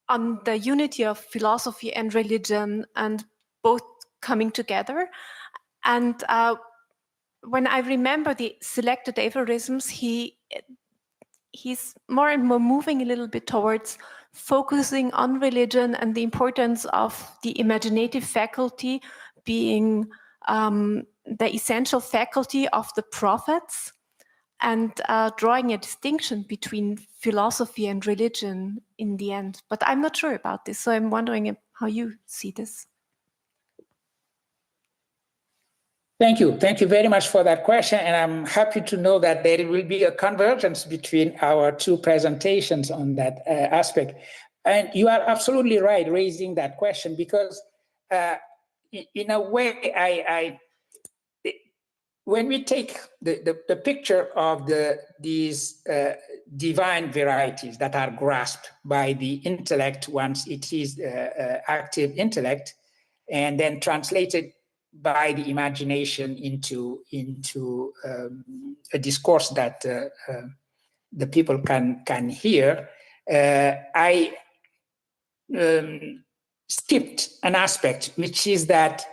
the unity of philosophy and religion and both coming together. And when I remember the selected aphorisms, he's more and more moving a little bit towards focusing on religion and the importance of the imaginative faculty being the essential faculty of the prophets, and drawing a distinction between philosophy and religion in the end. But I'm not sure about this, so I'm wondering how you see this. Thank you. Thank you very much for that question. And I'm happy to know that there will be a convergence between our two presentations on that aspect. And you are absolutely right raising that question, because in a way, when we take the picture of these divine varieties that are grasped by the intellect once it is active intellect, and then translated by the imagination into a discourse that the people can hear, I skipped an aspect, which is that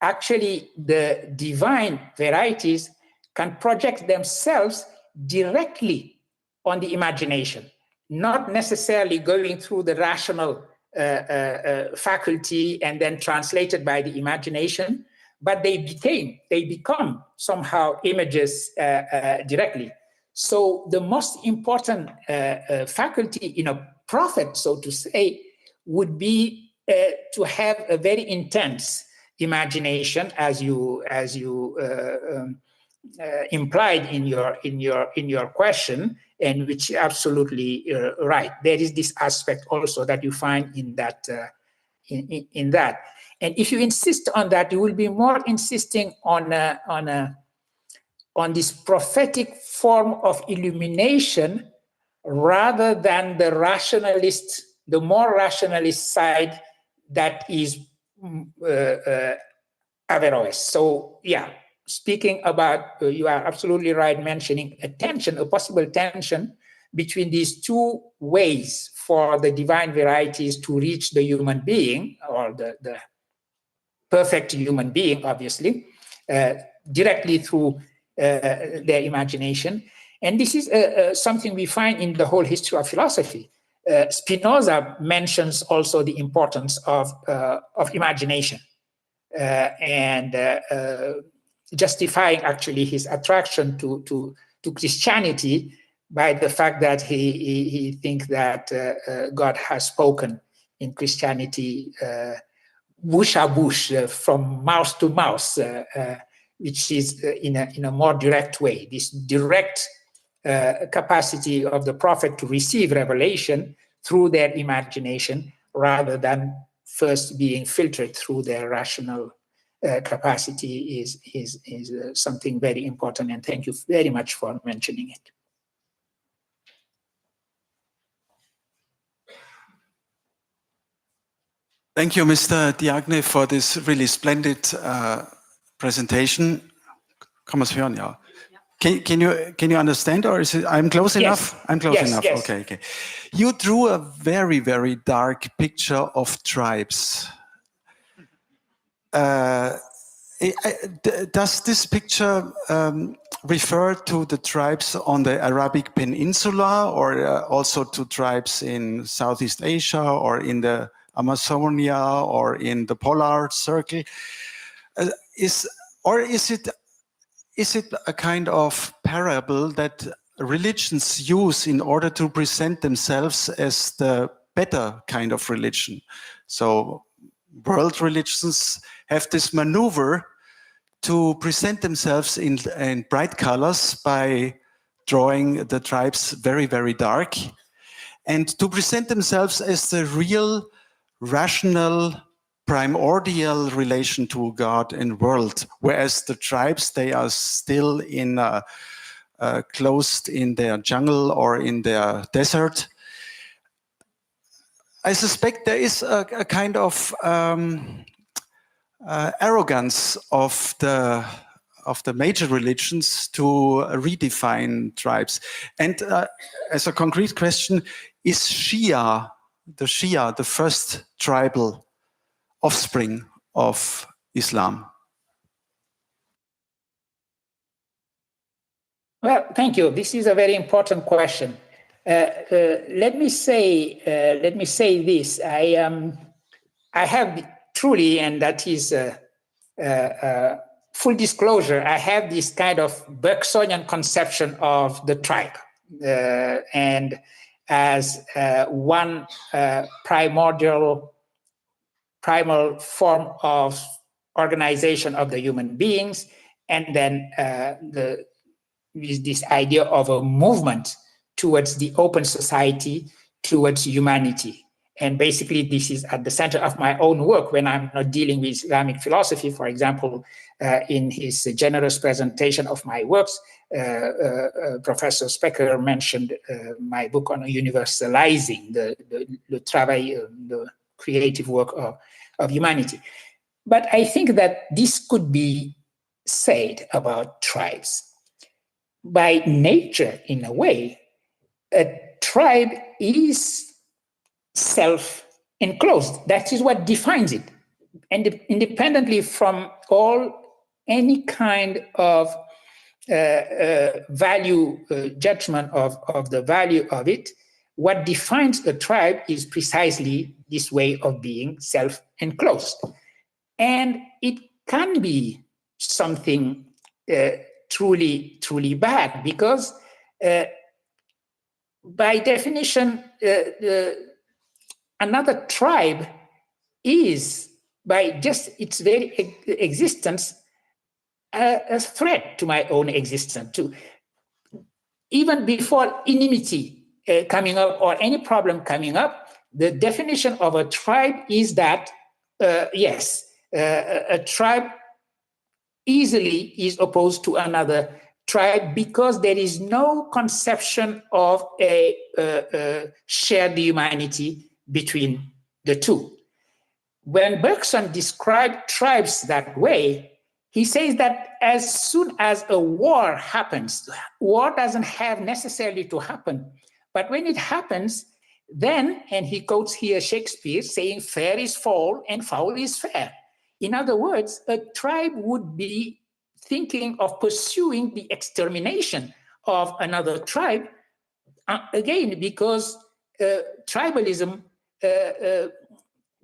actually the divine varieties can project themselves directly on the imagination, not necessarily going through the rational faculty and then translated by the imagination, but they become somehow images directly. So the most important faculty in a prophet, so to say, would be to have a very intense imagination, as you implied in your question, and which is absolutely right. There is this aspect also that you find in that in that. And if you insist on that, you will be more insisting on this prophetic form of illumination rather than the rationalist, the more rationalist side that is Averroes. So yeah, speaking about, you are absolutely right mentioning a tension, a possible tension between these two ways for the divine varieties to reach the human being, or the perfect human being, obviously, directly through their imagination. And this is something we find in the whole history of philosophy. Spinoza mentions also the importance of imagination, and justifying actually his attraction to Christianity by the fact that he thinks that God has spoken in Christianity bush a bush, from mouth to mouth, which is in a more direct way. This direct capacity of the prophet to receive revelation through their imagination, rather than first being filtered through their rational capacity, is something very important. And thank you very much for mentioning it. Thank you, Mr. Diagne, for this really splendid presentation. Kann man es hören? Ja. Can you understand, or is it? I'm close enough. I'm close enough. Yes. Okay. You drew a very, very dark picture of tribes. Does this picture refer to the tribes on the Arabic Peninsula, or also to tribes in Southeast Asia, or in the Amazonia, or in the Polar Circle? Is it a kind of parable that religions use in order to present themselves as the better kind of religion? So world religions have this maneuver to present themselves in bright colors by drawing the tribes very, very dark, and to present themselves as the real, rational, primordial relation to God and world, whereas the tribes, they are still in closed in their jungle or in their desert. I suspect there is a kind of arrogance of the major religions to redefine tribes. And as a concrete question, is Shia, the first tribal offspring of Islam? Well, thank you. This is a very important question. Let me say this. I have truly, and that is full disclosure, I have this kind of Bergsonian conception of the tribe, and as one primal form of organization of the human beings, and then this idea of a movement towards the open society, towards humanity. And basically, this is at the center of my own work when I'm not dealing with Islamic philosophy. For example, in his generous presentation of my works, Professor Specker mentioned my book on universalizing the travail, the creative work of humanity. But I think that this could be said about tribes. By nature, in a way, a tribe is self-enclosed. That is what defines it. And independently from any kind of value judgment of the value of it, what defines a tribe is precisely this way of being self-enclosed. And it can be something truly, truly bad, because by definition, another tribe is, by just its very existence, a threat to my own existence too. Even before enmity coming up or any problem coming up, the definition of a tribe is that, yes, a tribe easily is opposed to another tribe because there is no conception of a shared humanity between the two. When Bergson described tribes that way, he says that as soon as a war happens, war doesn't have necessarily to happen, but when it happens, then, and he quotes here Shakespeare saying, fair is foul and foul is fair. In other words, a tribe would be thinking of pursuing the extermination of another tribe, again, because tribalism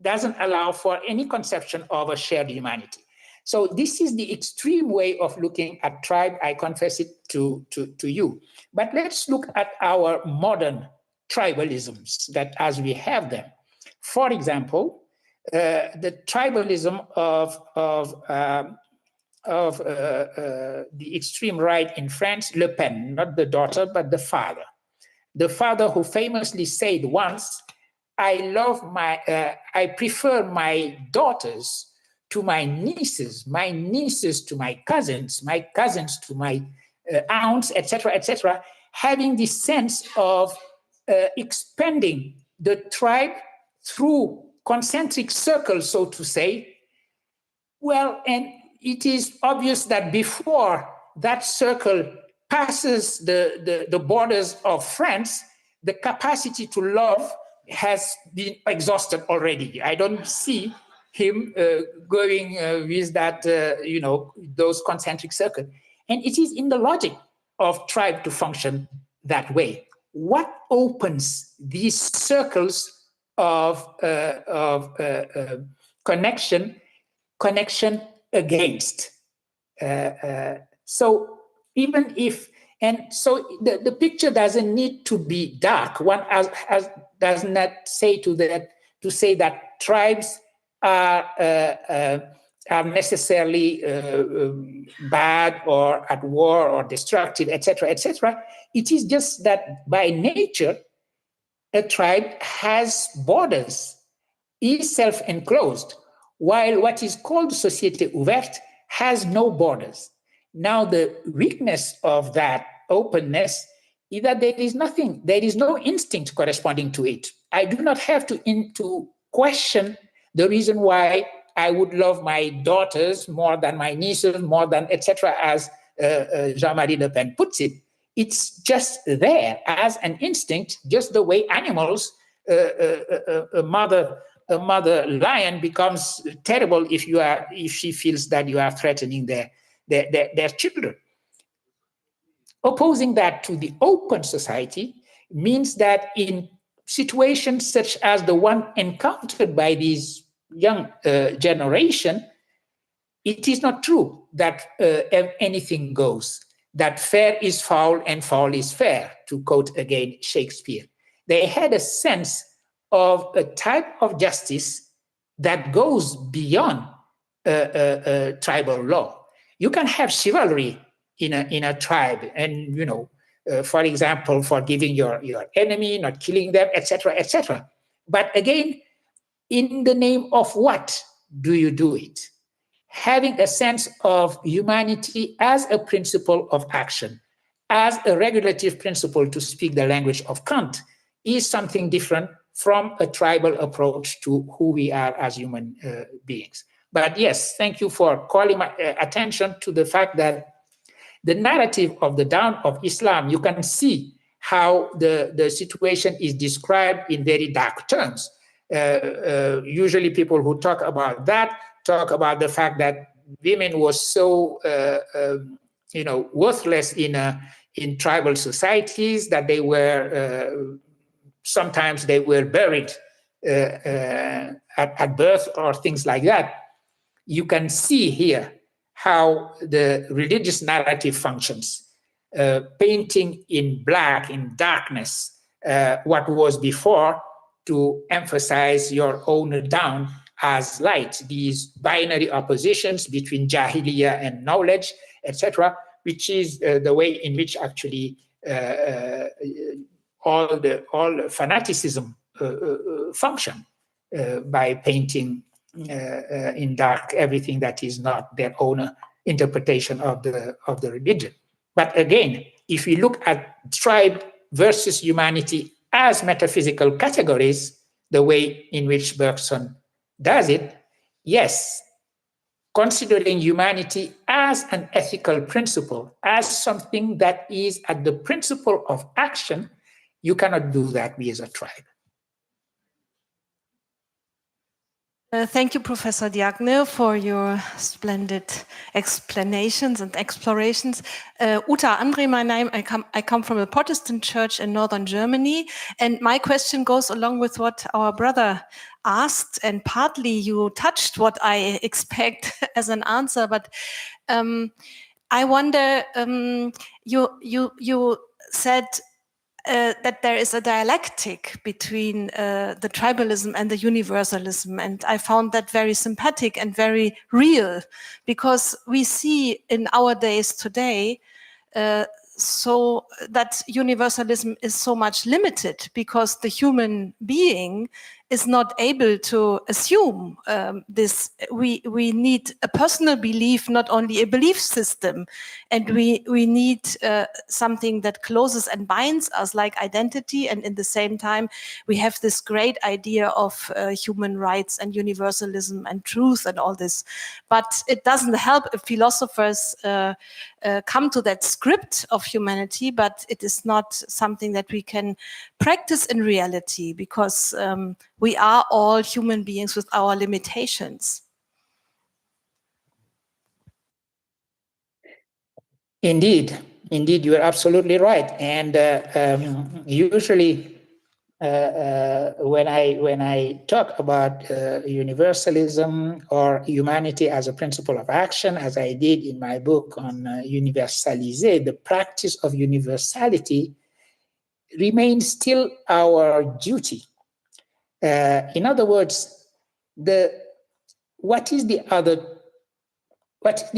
doesn't allow for any conception of a shared humanity. So this is the extreme way of looking at tribe. I confess it to you. But let's look at our modern tribalisms that as we have them. For example, the tribalism of the extreme right in France, Le Pen, not the daughter, but the father. The father who famously said once, I prefer my daughters to my nieces to my cousins to my aunts, etc., having this sense of expanding the tribe through concentric circles, so to say. Well, and it is obvious that before that circle passes the borders of France, the capacity to love has been exhausted already. I don't see him going with that, those concentric circles. And it is in the logic of tribe to function that way. What opens these circles of connection against? So even if, and so the picture doesn't need to be dark. One does not say to say that tribes are necessarily bad or at war or destructive, etc. It is just that by nature, a tribe has borders, is self-enclosed, while what is called société ouverte has no borders. Now, the weakness of that openness is that there is no instinct corresponding to it. I do not have to question the reason why I would love my daughters more than my nieces, more than etc., as Jean-Marie Le Pen puts it. It's just there as an instinct, just the way animals, a mother lion becomes terrible if she feels that you are threatening their children. Opposing that to the open society means that in situations such as the one encountered by these young generation, it is not true that anything goes, that fair is foul and foul is fair, to quote again Shakespeare. They had a sense of a type of justice that goes beyond tribal law. You can have chivalry in a tribe, and for example, forgiving your enemy, not killing them, etc., etc. But again, in the name of what do you do it? Having a sense of humanity as a principle of action, as a regulative principle, to speak the language of Kant, is something different from a tribal approach to who we are as human beings. But yes, thank you for calling my attention to the fact that the narrative of the dawn of Islam, you can see how the situation is described in very dark terms. Usually people who talk about that talk about the fact that women was so worthless in tribal societies, that they were sometimes they were buried at birth or things like that. You can see here how the religious narrative functions, painting in black, in darkness, what was before, to emphasize your own down as light, these binary oppositions between Jahiliyyah and knowledge, etc., which is the way in which actually all fanaticism function, by painting in dark everything that is not their own interpretation of the religion. But again, if we look at tribe versus humanity as metaphysical categories, the way in which Bergson does it, yes, considering humanity as an ethical principle, as something that is at the principle of action, you cannot do that we as a tribe. Thank you, Professor Diagne, for your splendid explanations and explorations. Uta Andre, my name. I come from a Protestant church in northern Germany, and my question goes along with what our brother asked, and partly you touched what I expect as an answer. But I wonder, you said that there is a dialectic between the tribalism and the universalism. And I found that very sympathetic and very real, because we see in our days today so that universalism is so much limited, because the human being is not able to assume this. We need a personal belief, not only a belief system, and we need something that closes and binds us, like identity. And in the same time, we have this great idea of human rights and universalism and truth and all this. But it doesn't help if philosophers come to that script of humanity, but it is not something that we can practice in reality, because we are all human beings with our limitations. Indeed, you are absolutely right. And usually, when I talk about universalism or humanity as a principle of action, as I did in my book on Universaliser, the practice of universality remains still our duty. In other words, what is the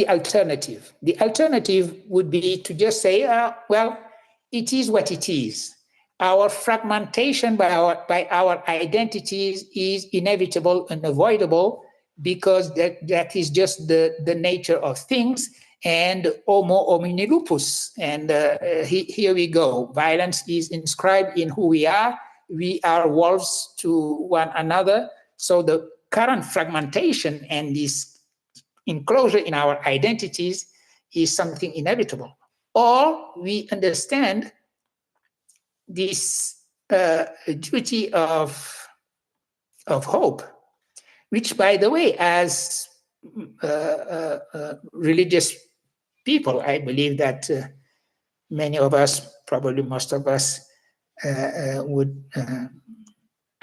alternative? The alternative would be to just say, well, it is what it is. Our fragmentation by our identities is inevitable and unavoidable, because that is just the nature of things. And homo homini lupus. And here we go. Violence is inscribed in who we are. We are wolves to one another. So the current fragmentation and this enclosure in our identities is something inevitable. Or we understand this duty of hope, which, by the way, as religious people, I believe that many of us, probably most of us, would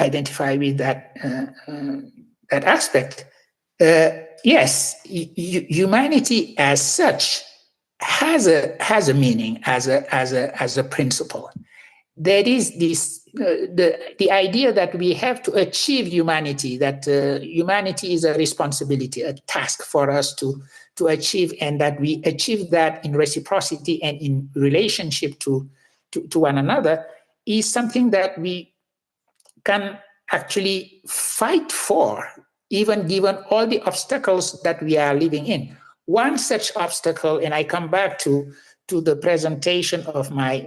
identify with that that aspect. Yes, humanity as such has a meaning, as a principle. There is this the idea that we have to achieve humanity, that humanity is a responsibility, a task for us to achieve, and that we achieve that in reciprocity and in relationship to one another, is something that we can actually fight for, even given all the obstacles that we are living in. One such obstacle, and I come back to the presentation of my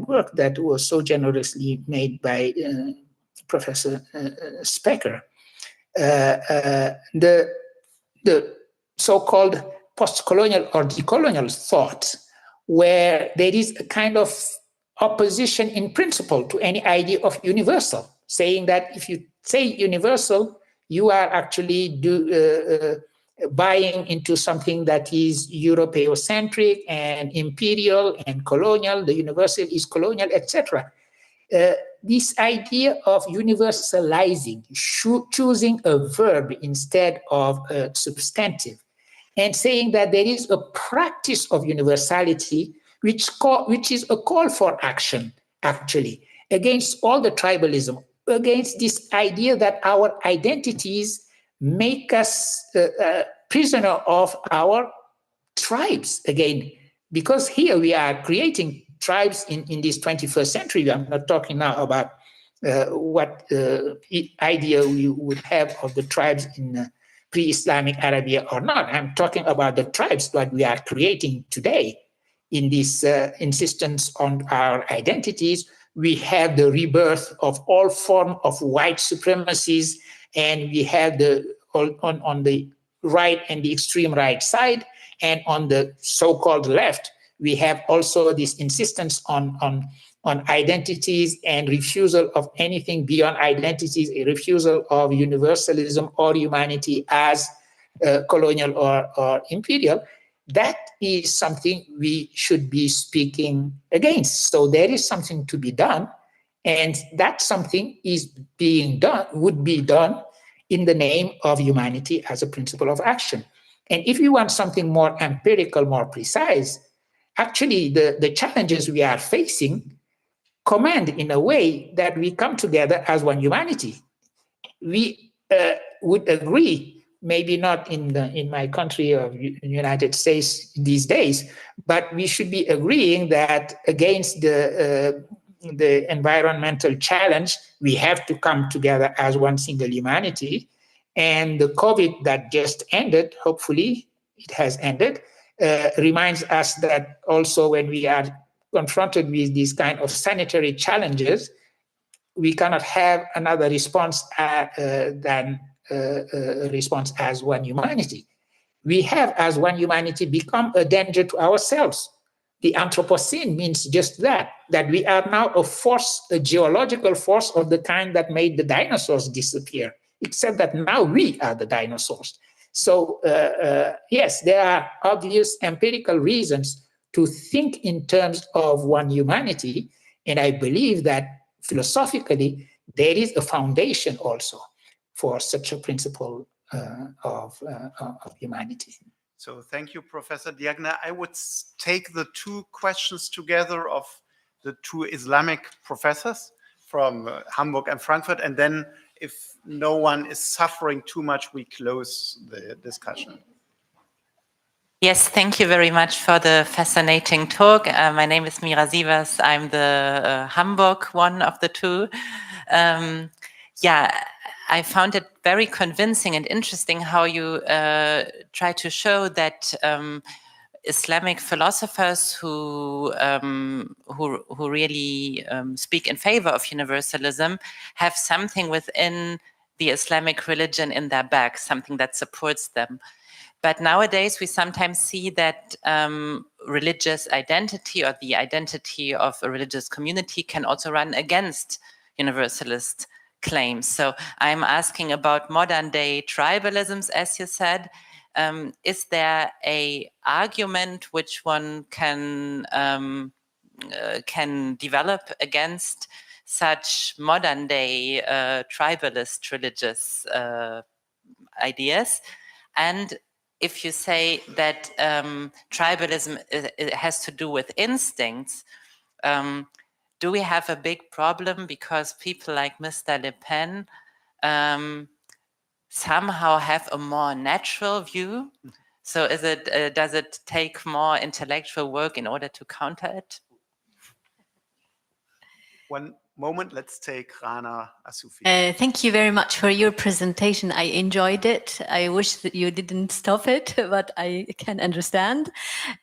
work that was so generously made by Professor Specker, the so-called post-colonial or decolonial thought, where there is a kind of opposition in principle to any idea of universal, saying that if you say universal, you are actually buying into something that is Europeocentric and imperial and colonial. The universal is colonial, etc. This idea of universalizing, choosing a verb instead of a substantive, and saying that there is a practice of universality which is a call for action, actually, against all the tribalism, against this idea that our identities make us prisoner of our tribes again, because here we are creating tribes in this 21st century. I'm not talking now about what idea we would have of the tribes in pre-Islamic Arabia or not. I'm talking about the tribes that we are creating today in this insistence on our identities. We have the rebirth of all form of white supremacies, and we have on the right and the extreme right side, and on the so-called left, we have also this insistence on identities and refusal of anything beyond identities, a refusal of universalism or humanity as colonial or imperial. That is something we should be speaking against. So there is something to be done, and that something is being done, would be done in the name of humanity as a principle of action. And if you want something more empirical, more precise, actually the challenges we are facing command in a way that we come together as one humanity. We would agree, maybe not in my country of United States these days, but we should be agreeing that against the environmental challenge, we have to come together as one single humanity. And the COVID that just ended, hopefully it has ended, reminds us that also when we are confronted with these kind of sanitary challenges, we cannot have another response than a response as one humanity. We have, as one humanity, become a danger to ourselves. The Anthropocene means just that we are now a force, a geological force of the kind that made the dinosaurs disappear, except that now we are the dinosaurs. So yes, there are obvious empirical reasons to think in terms of one humanity, and I believe that philosophically there is a foundation also for such a principle of humanity. So thank you, Professor Diagne. I would take the two questions together of the two Islamic professors from Hamburg and Frankfurt, and then if no one is suffering too much, we close the discussion. Yes, thank you very much for the fascinating talk. My name is Mira Sievers. I'm the Hamburg one of the two. I found it very convincing and interesting how you try to show that Islamic philosophers who really speak in favor of universalism have something within the Islamic religion in their back, something that supports them. But nowadays, we sometimes see that religious identity or the identity of a religious community can also run against universalist claims. So I'm asking about modern day tribalisms, as you said. Is there a argument which one can develop against such modern day tribalist religious ideas? And if you say that tribalism it has to do with instincts, do we have a big problem because people like Mr. Le Pen somehow have a more natural view? So is it does it take more intellectual work in order to counter it? One moment, let's take Rana Asufi. Thank you very much for your presentation. I enjoyed it. I wish that you didn't stop it, but I can understand.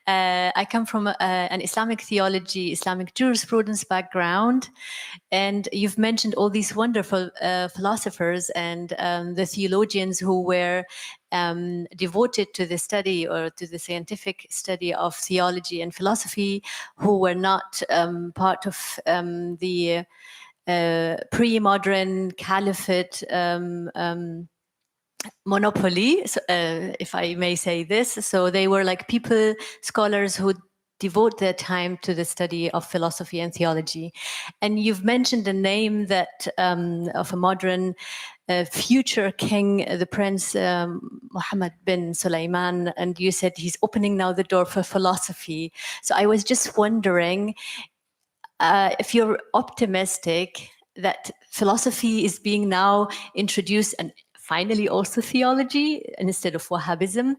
I come from an Islamic theology, Islamic jurisprudence background, and you've mentioned all these wonderful philosophers and the theologians who were devoted to the study or to the scientific study of theology and philosophy, who were not part of the pre-modern caliphate monopoly, if I may say this. So they were like people, scholars who devote their time to the study of philosophy and theology. And you've mentioned a name that of a modern future king, the Prince Mohammed bin Souleymane, and you said he's opening now the door for philosophy. So I was just wondering if you're optimistic that philosophy is being now introduced, and finally also theology instead of Wahhabism.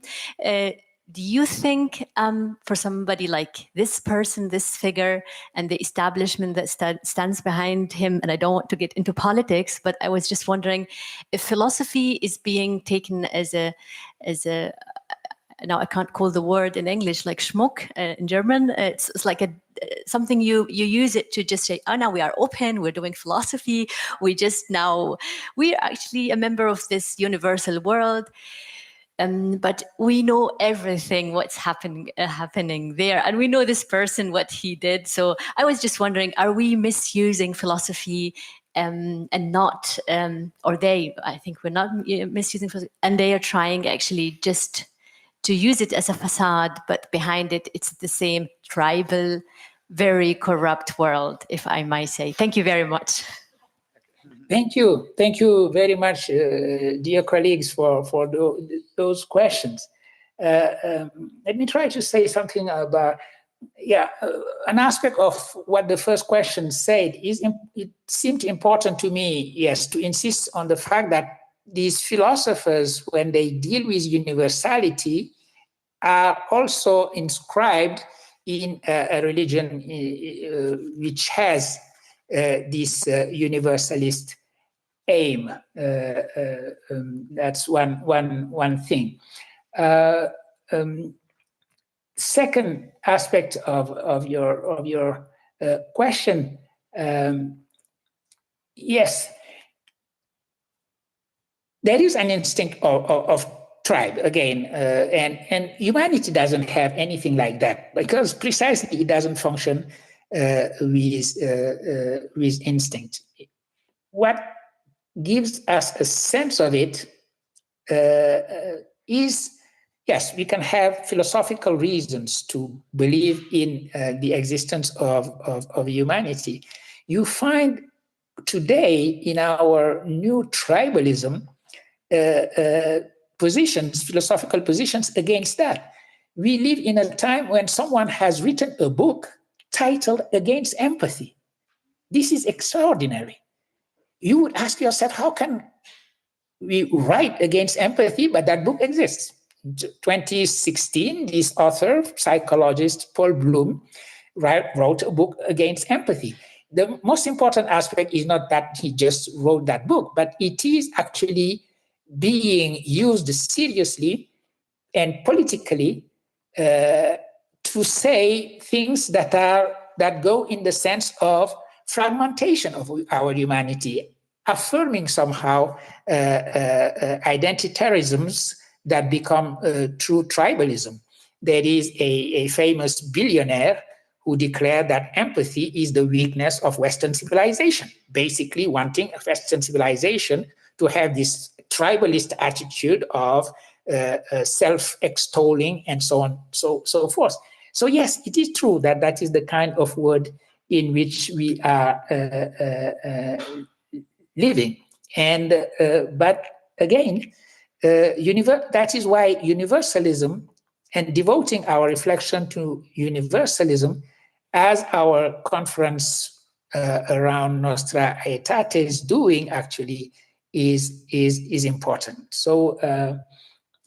Do you think for somebody like this person, this figure, and the establishment that stands behind him, and I don't want to get into politics, but I was just wondering if philosophy is being taken as a now I can't call the word in English, like Schmuck in German. It's like something you use it to just say, oh, now we are open, we're doing philosophy. We're actually a member of this universal world. But we know everything what's happening there. And we know this person, what he did. So I was just wondering, are we misusing philosophy and not, or they, I think we're not misusing philosophy, and they are trying actually just to use it as a facade, but behind it, it's the same tribal, very corrupt world, if I might say. Thank you very much. Thank you. Thank you very much, dear colleagues, for those questions. Let me try to say something about, an aspect of what the first question said is, it seemed important to me, yes, to insist on the fact that these philosophers, when they deal with universality, are also inscribed in a religion which has this universalist aim. That's one thing. Second aspect of your question, yes, there is an instinct of tribe again, and humanity doesn't have anything like that, because precisely it doesn't function with instinct. What gives us a sense of it is, yes, we can have philosophical reasons to believe in the existence of humanity. You find today in our new tribalism philosophical positions against that. We live in a time when someone has written a book titled Against Empathy. This is extraordinary. You would ask yourself, how can we write against empathy, but that book exists? In 2016, this author, psychologist Paul Bloom, wrote a book against empathy. The most important aspect is not that he just wrote that book, but it is actually being used seriously and politically to say things that go in the sense of fragmentation of our humanity. affirming somehow identitarisms that become true tribalism. There is a famous billionaire who declared that empathy is the weakness of Western civilization, basically wanting Western civilization to have this tribalist attitude of self-extolling and so on, so forth. So yes, it is true that that is the kind of world in which we are living. And but again, that is why universalism and devoting our reflection to universalism, as our conference around Nostra Aetate is doing, actually is important. So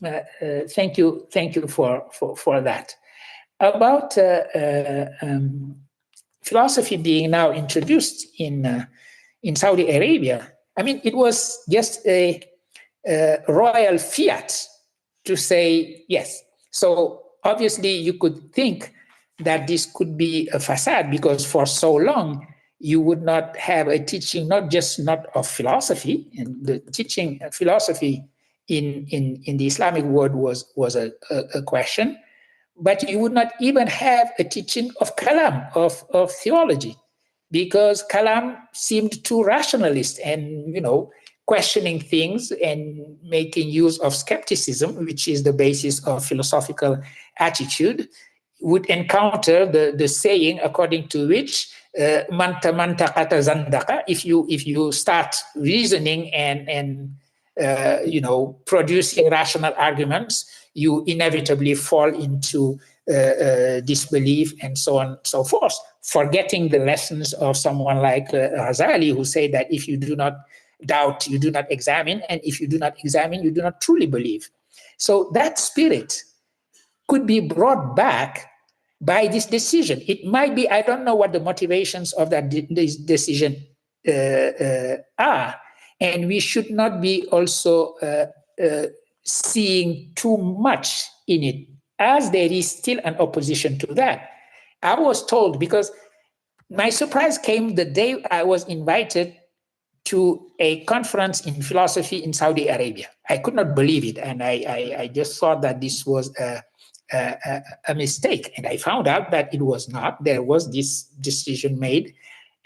thank you for that. About philosophy being now introduced in Saudi Arabia, I mean, it was just a royal fiat to say yes. So obviously you could think that this could be a facade, because for so long you would not have a teaching, not of philosophy, and the teaching philosophy in the Islamic world was a question, but you would not even have a teaching of kalam, of theology, because kalam seemed too rationalist and, you know, questioning things and making use of skepticism, which is the basis of philosophical attitude, would encounter the saying according to which manta kata zandaka, if you start reasoning and you know, producing rational arguments, you inevitably fall into disbelief and so on and so forth, forgetting the lessons of someone like Ghazali, who say that if you do not doubt, you do not examine, and if you do not examine, you do not truly believe. So that spirit could be brought back by this decision. It might be, I don't know what the motivations of that this decision are, and we should not be also seeing too much in it, as there is still an opposition to that. I was told, because my surprise came the day I was invited to a conference in philosophy in Saudi Arabia. I could not believe it, and I just thought that this was a mistake, and I found out that it was not. There was this decision made,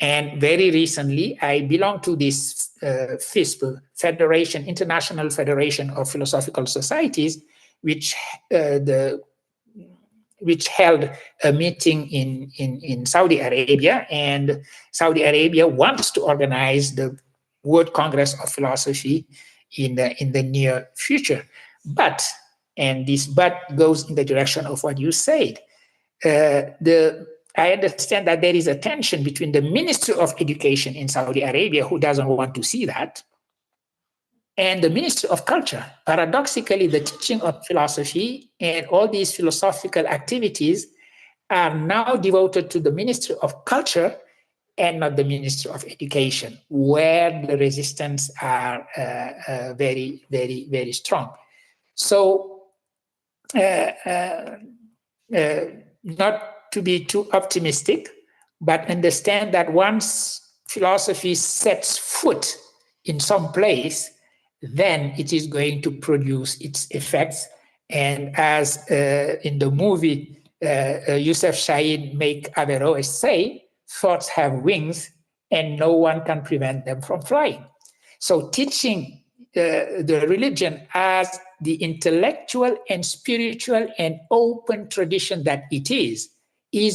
and very recently I belong to this FISP, Federation, International Federation of Philosophical Societies, which held a meeting in Saudi Arabia, and Saudi Arabia wants to organize the World Congress of Philosophy in the near future. But, and this but goes in the direction of what you said, I understand that there is a tension between the Ministry of Education in Saudi Arabia, who doesn't want to see that, and the Ministry of Culture. Paradoxically, the teaching of philosophy and all these philosophical activities are now devoted to the Ministry of Culture and not the Ministry of Education, where the resistance are very, very, very strong. So, not to be too optimistic, but understand that once philosophy sets foot in some place, then it is going to produce its effects. And as in the movie, Youssef Chahine make Averroes say, thoughts have wings and no one can prevent them from flying. So teaching the religion as the intellectual and spiritual and open tradition that it is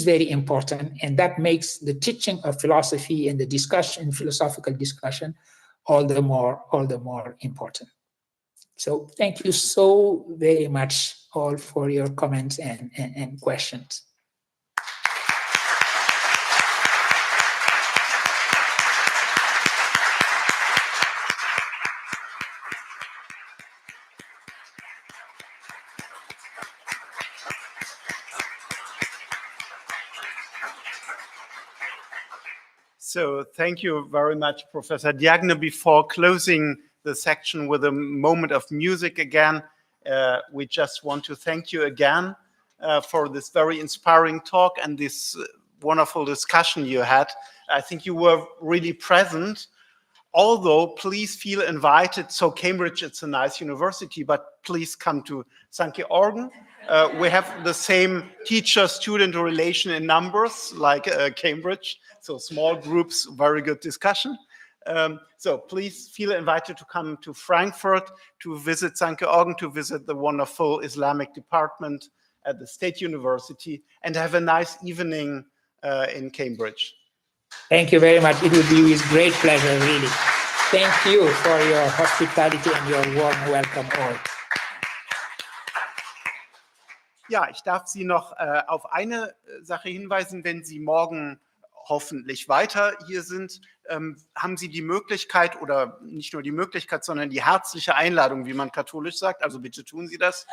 very important, and that makes the teaching of philosophy and the discussion, philosophical discussion, all the more important. So thank you so very much all for your comments and questions. So thank you very much, Professor Diagne. Before closing the section with a moment of music again, we just want to thank you again for this very inspiring talk and this wonderful discussion you had. I think you were really present. although please feel invited. So Cambridge, it's a nice university, but please come to St. Georgen. We have the same teacher-student relation in numbers like Cambridge. So small groups, very good discussion. So please feel invited to come to Frankfurt, to visit St. Georgen, to visit the wonderful Islamic department at the State University, and have a nice evening in Cambridge. Thank you very much. It will be with great pleasure, really. Thank you for your hospitality and your warm welcome all. Ja, ich darf Sie noch auf eine Sache hinweisen, wenn Sie morgen hoffentlich weiter hier sind, haben Sie die Möglichkeit, oder nicht nur die Möglichkeit, sondern die herzliche Einladung, wie man katholisch sagt, also bitte tun Sie das,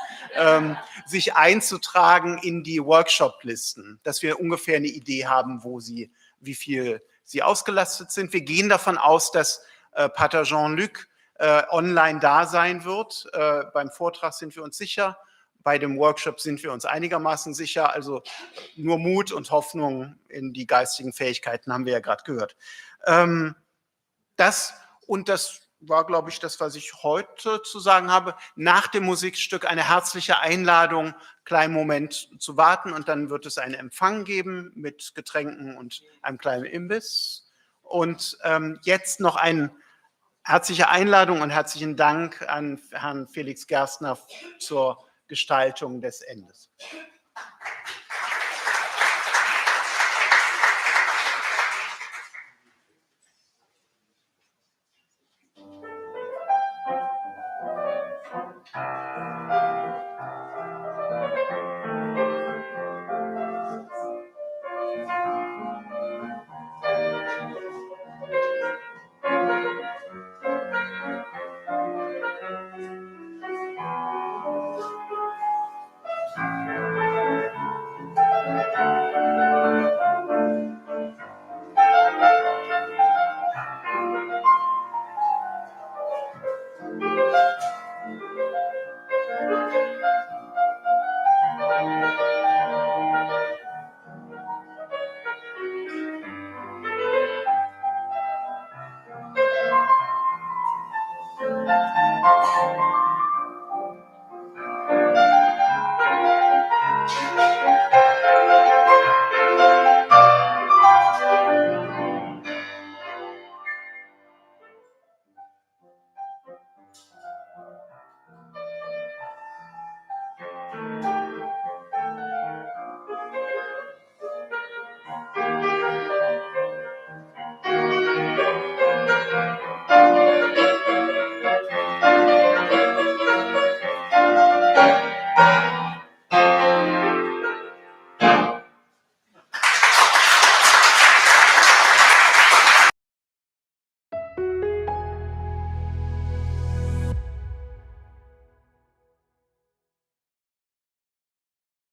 sich einzutragen in die Workshop-Listen, dass wir ungefähr eine Idee haben, wie viel Sie ausgelastet sind. Wir gehen davon aus, dass Pater Jean-Luc online da sein wird. Beim Vortrag sind wir uns sicher. Bei dem Workshop sind wir uns einigermaßen sicher, also nur Mut und Hoffnung in die geistigen Fähigkeiten haben wir ja gerade gehört. Das war, glaube ich, das, was ich heute zu sagen habe. Nach dem Musikstück eine herzliche Einladung, kleinen Moment zu warten, und dann wird es einen Empfang geben mit Getränken und einem kleinen Imbiss. Und jetzt noch eine herzliche Einladung und herzlichen Dank an Herrn Felix Gerstner zur Gestaltung des Endes.